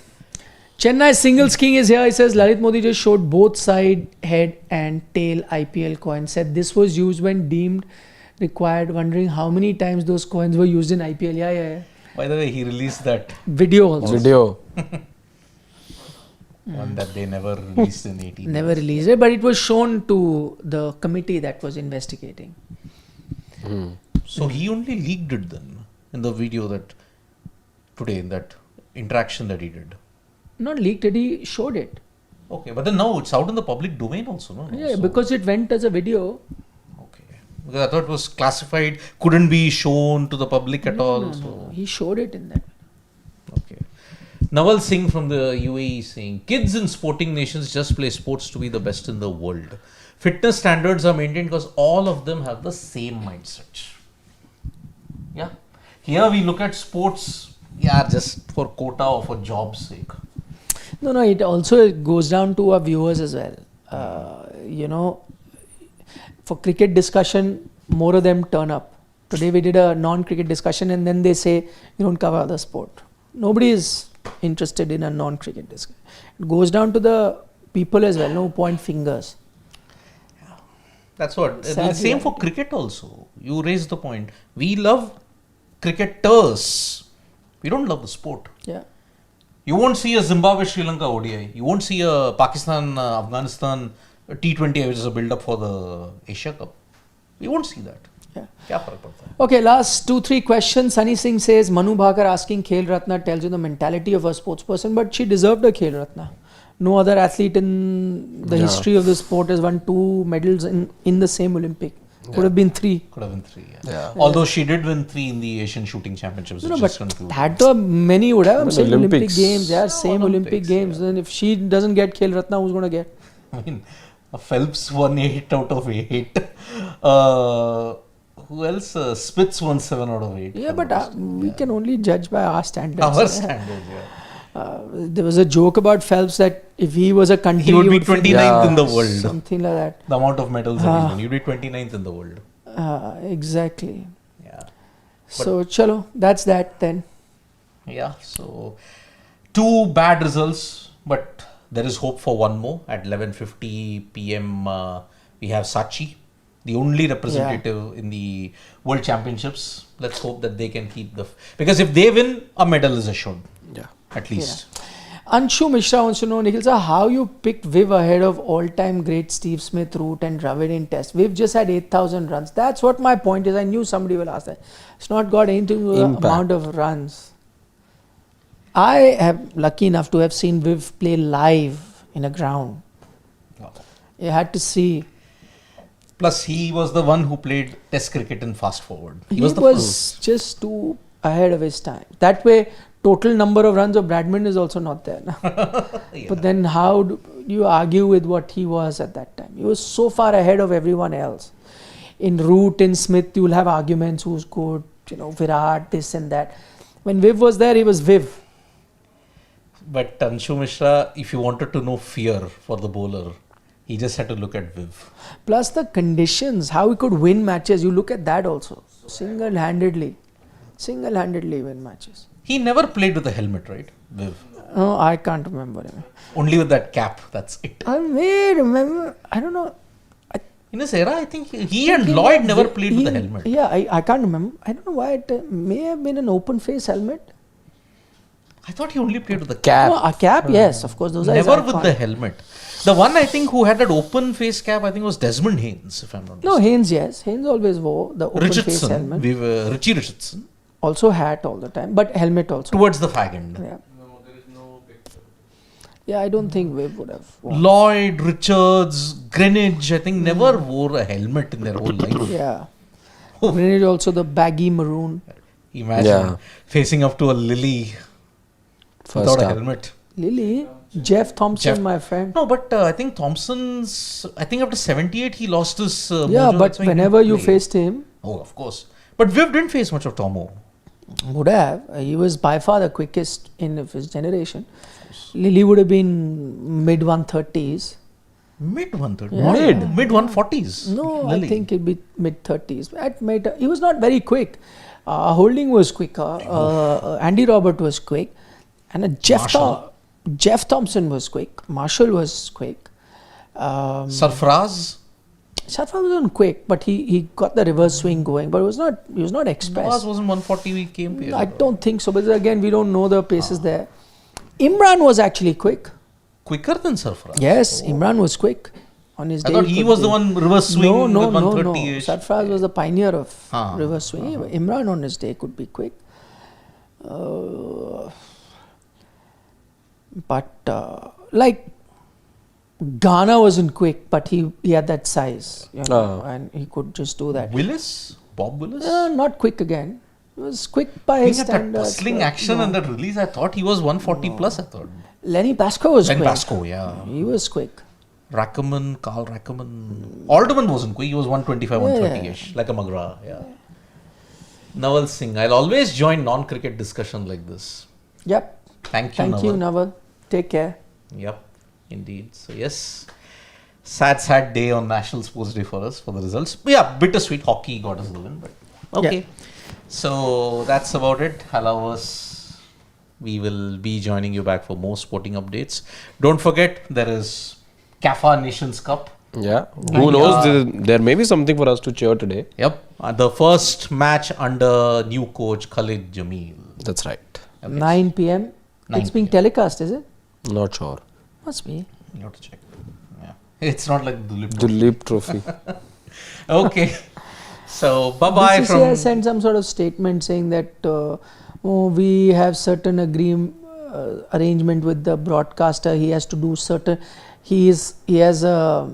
Speaker 1: Chennai singles king is here. He says Lalit Modi just showed both side, head and tail IPL coins. Said this was used when deemed required. Wondering how many times those coins were used in IPL. Yeah.
Speaker 2: By the way, he released that
Speaker 1: Video also.
Speaker 3: Video.
Speaker 2: one that they never released in 18.
Speaker 1: Never released it, but it was shown to the committee that was investigating.
Speaker 2: So he only leaked it then in the video that today, in that interaction that he did.
Speaker 1: Not leaked it, he showed it.
Speaker 2: Okay, but then now it's out in the public domain also, no?
Speaker 1: Yeah,
Speaker 2: So-
Speaker 1: because it went as a video.
Speaker 2: Okay. Because I thought it was classified, couldn't be shown to the public at all.
Speaker 1: No, he showed it in that.
Speaker 2: Okay. Nawal Singh from the UAE saying, kids in sporting nations just play sports to be the best in the world. Fitness standards are maintained because all of them have the same mindset. Yeah. Here we look at sports, just for quota or for job's sake.
Speaker 1: No, it also goes down to our viewers as well. For cricket discussion, more of them turn up. Today we did a non-cricket discussion and then they say, you don't cover other sport. Nobody is interested in a non-cricket discussion. It goes down to the people as well, no point fingers.
Speaker 2: That's what.
Speaker 1: Sadly,
Speaker 2: Same for cricket also. You raised the point. We love cricketers. We don't love the sport.
Speaker 1: Yeah.
Speaker 2: You won't see a Zimbabwe Sri Lanka ODI. You won't see a Pakistan Afghanistan T20, which is a build-up for the Asia Cup. You won't see that.
Speaker 1: Yeah.
Speaker 2: क्या फर्क पड़ता है?
Speaker 1: Okay, last 2-3 questions. Sunny Singh says, Manu Bhakar asking Khel Ratna tells you the mentality of a sports person, but she deserved a Khel Ratna. No other athlete in the history of the sport has won 2 medals in the same Olympic. Could have been 3.
Speaker 2: Could have been 3. Yeah. Although she did win 3 in the Asian Shooting Championships.
Speaker 1: No, but that many would have. I'm saying Olympic
Speaker 3: Olympics.
Speaker 1: Games, same Olympic Games. Then if she doesn't get Khel Ratna, who's going to get?
Speaker 2: I mean, Phelps won 8 out of 8. Who else? Spitz won 7 out of 8.
Speaker 1: Yeah, but we can only judge by our standards.
Speaker 2: Our standards,
Speaker 1: there was a joke about Phelps that if he was a country,
Speaker 2: he would be 29th in the world.
Speaker 1: Something like that.
Speaker 2: The amount of medals that he's won. He'd be 29th in the world.
Speaker 1: Exactly.
Speaker 2: Yeah.
Speaker 1: So, chalo, that's that then.
Speaker 2: Yeah, so 2 bad results, but there is hope for one more. At 11:50 p.m. We have Sachi, the only representative in the World Championships. Let's hope that they can keep because if they win, a medal is assured.
Speaker 3: Yeah.
Speaker 2: At least.
Speaker 1: Yeah. Anshu Mishra wants to know, Nikhil sir, how you picked Viv ahead of all-time great Steve Smith, Root and Dravid in Test. Viv just had 8,000 runs. That's what my point is. I knew somebody will ask that. It's not got anything to do with the amount of runs. I am lucky enough to have seen Viv play live in a ground.
Speaker 2: Wow.
Speaker 1: You had to see.
Speaker 2: Plus, he was the one who played Test cricket in fast forward.
Speaker 1: He
Speaker 2: was the
Speaker 1: was just too ahead of his time. That way, total number of runs of Bradman is also not there.
Speaker 2: Yeah.
Speaker 1: But then how do you argue with what he was at that time? He was so far ahead of everyone else. In Root, in Smith, you will have arguments who's good, Virat, this and that. When Viv was there, he was Viv.
Speaker 2: But Anshu Mishra, if you wanted to know fear for the bowler, he just had to look at Viv.
Speaker 1: Plus the conditions, how he could win matches. You look at that also. Single-handedly win matches.
Speaker 2: He never played with a helmet, right? Viv.
Speaker 1: No, I can't remember him.
Speaker 2: Only with that cap, that's it.
Speaker 1: I may remember, I don't know.
Speaker 2: In his era, I think he and Lloyd never played with a helmet.
Speaker 1: Yeah, I can't remember. I don't know why it may have been an open face helmet.
Speaker 2: I thought he only played with the
Speaker 3: Cap.
Speaker 1: No, a cap, yes, of course. Those are
Speaker 2: never with the helmet. The one I think who had that open face cap, I think was Desmond Haynes, if I'm not mistaken.
Speaker 1: No, Haynes, yes. Haynes always wore the open face helmet.
Speaker 2: Richie Richardson.
Speaker 1: Also hat all the time, but helmet also.
Speaker 2: Towards the fag end.
Speaker 1: Yeah. No, there is no picture. Yeah, I don't think Viv would have worn.
Speaker 2: Lloyd, Richards, Greenwich, I think never wore a helmet in their whole life.
Speaker 1: Yeah. Greenwich also the baggy maroon.
Speaker 2: Imagine facing up to a Lily without a helmet.
Speaker 1: Lily? Jeff Thompson, my friend.
Speaker 2: No, but I think Thompson's, I think after 78 he lost his
Speaker 1: yeah,
Speaker 2: mojo,
Speaker 1: but whenever you faced him.
Speaker 2: Oh, of course. But Viv didn't face much of Tomo.
Speaker 1: Would have. He was by far the quickest in his generation. Lily would have been mid 130s.
Speaker 2: Mid 130s?
Speaker 1: Yeah.
Speaker 2: Mid 140s?
Speaker 1: No,
Speaker 2: Lily.
Speaker 1: I think it'd be mid 30s. He was not very quick. Holding was quicker. Andy Robert was quick. And Jeff Thompson was quick. Marshall was quick.
Speaker 2: Sarfraz?
Speaker 1: Sarfraz wasn't quick, but he got the reverse swing going. But he was not express.
Speaker 2: Nawaz wasn't 140 we came here.
Speaker 1: I don't think so. But again, we don't know the paces there. Imran was actually quick.
Speaker 2: Quicker than Sarfraz?
Speaker 1: Yes, Imran was quick. On his day.
Speaker 2: I thought he was the one reverse swing with 130 ish.
Speaker 1: Sarfraz was the pioneer of reverse swing. Imran on his day could be quick. But like Ghana wasn't quick, but he had that size, and he could just do that.
Speaker 2: Willis? Bob Willis?
Speaker 1: Not quick again. He was quick by his standards.
Speaker 2: That bustling action and that release, I thought he was 140 plus, I thought.
Speaker 1: Lenny Pascoe was quick.
Speaker 2: Lenny Pascoe, yeah.
Speaker 1: He was quick.
Speaker 2: Rackerman, Carl Rackerman. Alderman wasn't quick, he was 125, 130-ish, like a McGrath, yeah. Naval Singh. I'll always join non-cricket discussion like this.
Speaker 1: Yep.
Speaker 2: Thank you,
Speaker 1: Thank
Speaker 2: Naval.
Speaker 1: you, Naval. Take care.
Speaker 2: Yep, indeed. So yes, sad day on National Sports Day for us for the results. But yeah, bittersweet. Hockey got us the win, but okay.
Speaker 1: Yeah.
Speaker 2: So that's about it. Allow us. We will be joining you back for more sporting updates. Don't forget, there is CAFA Nations Cup.
Speaker 3: Yeah. Who knows? There may be something for us to cheer today.
Speaker 2: Yep. The first match under new coach Khalid Jamil.
Speaker 3: That's right.
Speaker 2: Okay.
Speaker 1: 9 p.m.
Speaker 2: 9
Speaker 1: It's being
Speaker 2: PM.
Speaker 1: telecast, is it?
Speaker 3: Not sure.
Speaker 1: Must be.
Speaker 2: You have to check. Yeah. It's not like Dulip.
Speaker 3: Dulip Trophy.
Speaker 2: Okay. So bye-bye
Speaker 1: BCCI
Speaker 2: from...
Speaker 1: sent some sort of statement saying that we have certain arrangement with the broadcaster. He has to do certain. He has a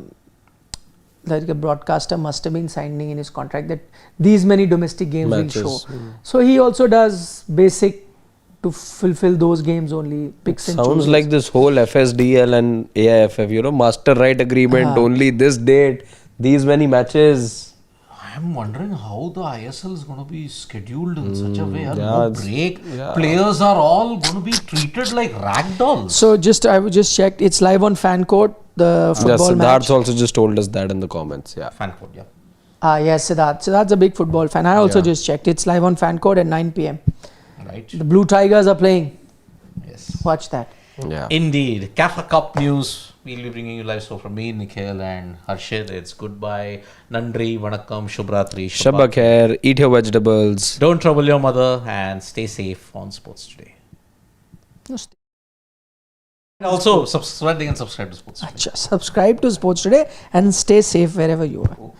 Speaker 1: like a broadcaster must have been signing in his contract that these many domestic games
Speaker 3: Matches.
Speaker 1: will show. So he also does basic to fulfill those games only. Picks and
Speaker 3: Sounds
Speaker 1: chooses.
Speaker 3: like this whole FSDL and AIFF, master right agreement, only this date, these many matches.
Speaker 2: I'm wondering how the ISL is going to be scheduled in such a way.
Speaker 3: yeah,
Speaker 2: No
Speaker 3: it's-
Speaker 2: break.
Speaker 3: yeah.
Speaker 2: Players are all going to be treated like rag dolls.
Speaker 1: So I just checked. It's live on fan court. The
Speaker 3: Yeah,
Speaker 1: football
Speaker 3: Siddharth
Speaker 1: match.
Speaker 3: also just told us that in the comments. Yeah.
Speaker 2: Fan code, yeah.
Speaker 1: Yes, Siddharth. Siddharth's a big football fan. I also
Speaker 3: Yeah.
Speaker 1: just checked. It's live on fan court at 9 p.m.
Speaker 2: Right.
Speaker 1: The Blue Tigers are playing.
Speaker 2: Yes.
Speaker 1: Watch that.
Speaker 3: Yeah.
Speaker 2: Indeed. CAFA Cup news. We'll be bringing you live. So from me, Nikhil and Harshit, it's goodbye. Nandri, Vanakkam, Shubhratri,
Speaker 3: Shabba khair, eat your vegetables.
Speaker 2: Don't trouble your mother and stay safe on Sports Today.
Speaker 1: No,
Speaker 2: And also subscribe to Sports Today.
Speaker 1: Subscribe to Sports Today and stay safe wherever you are.
Speaker 2: Oops.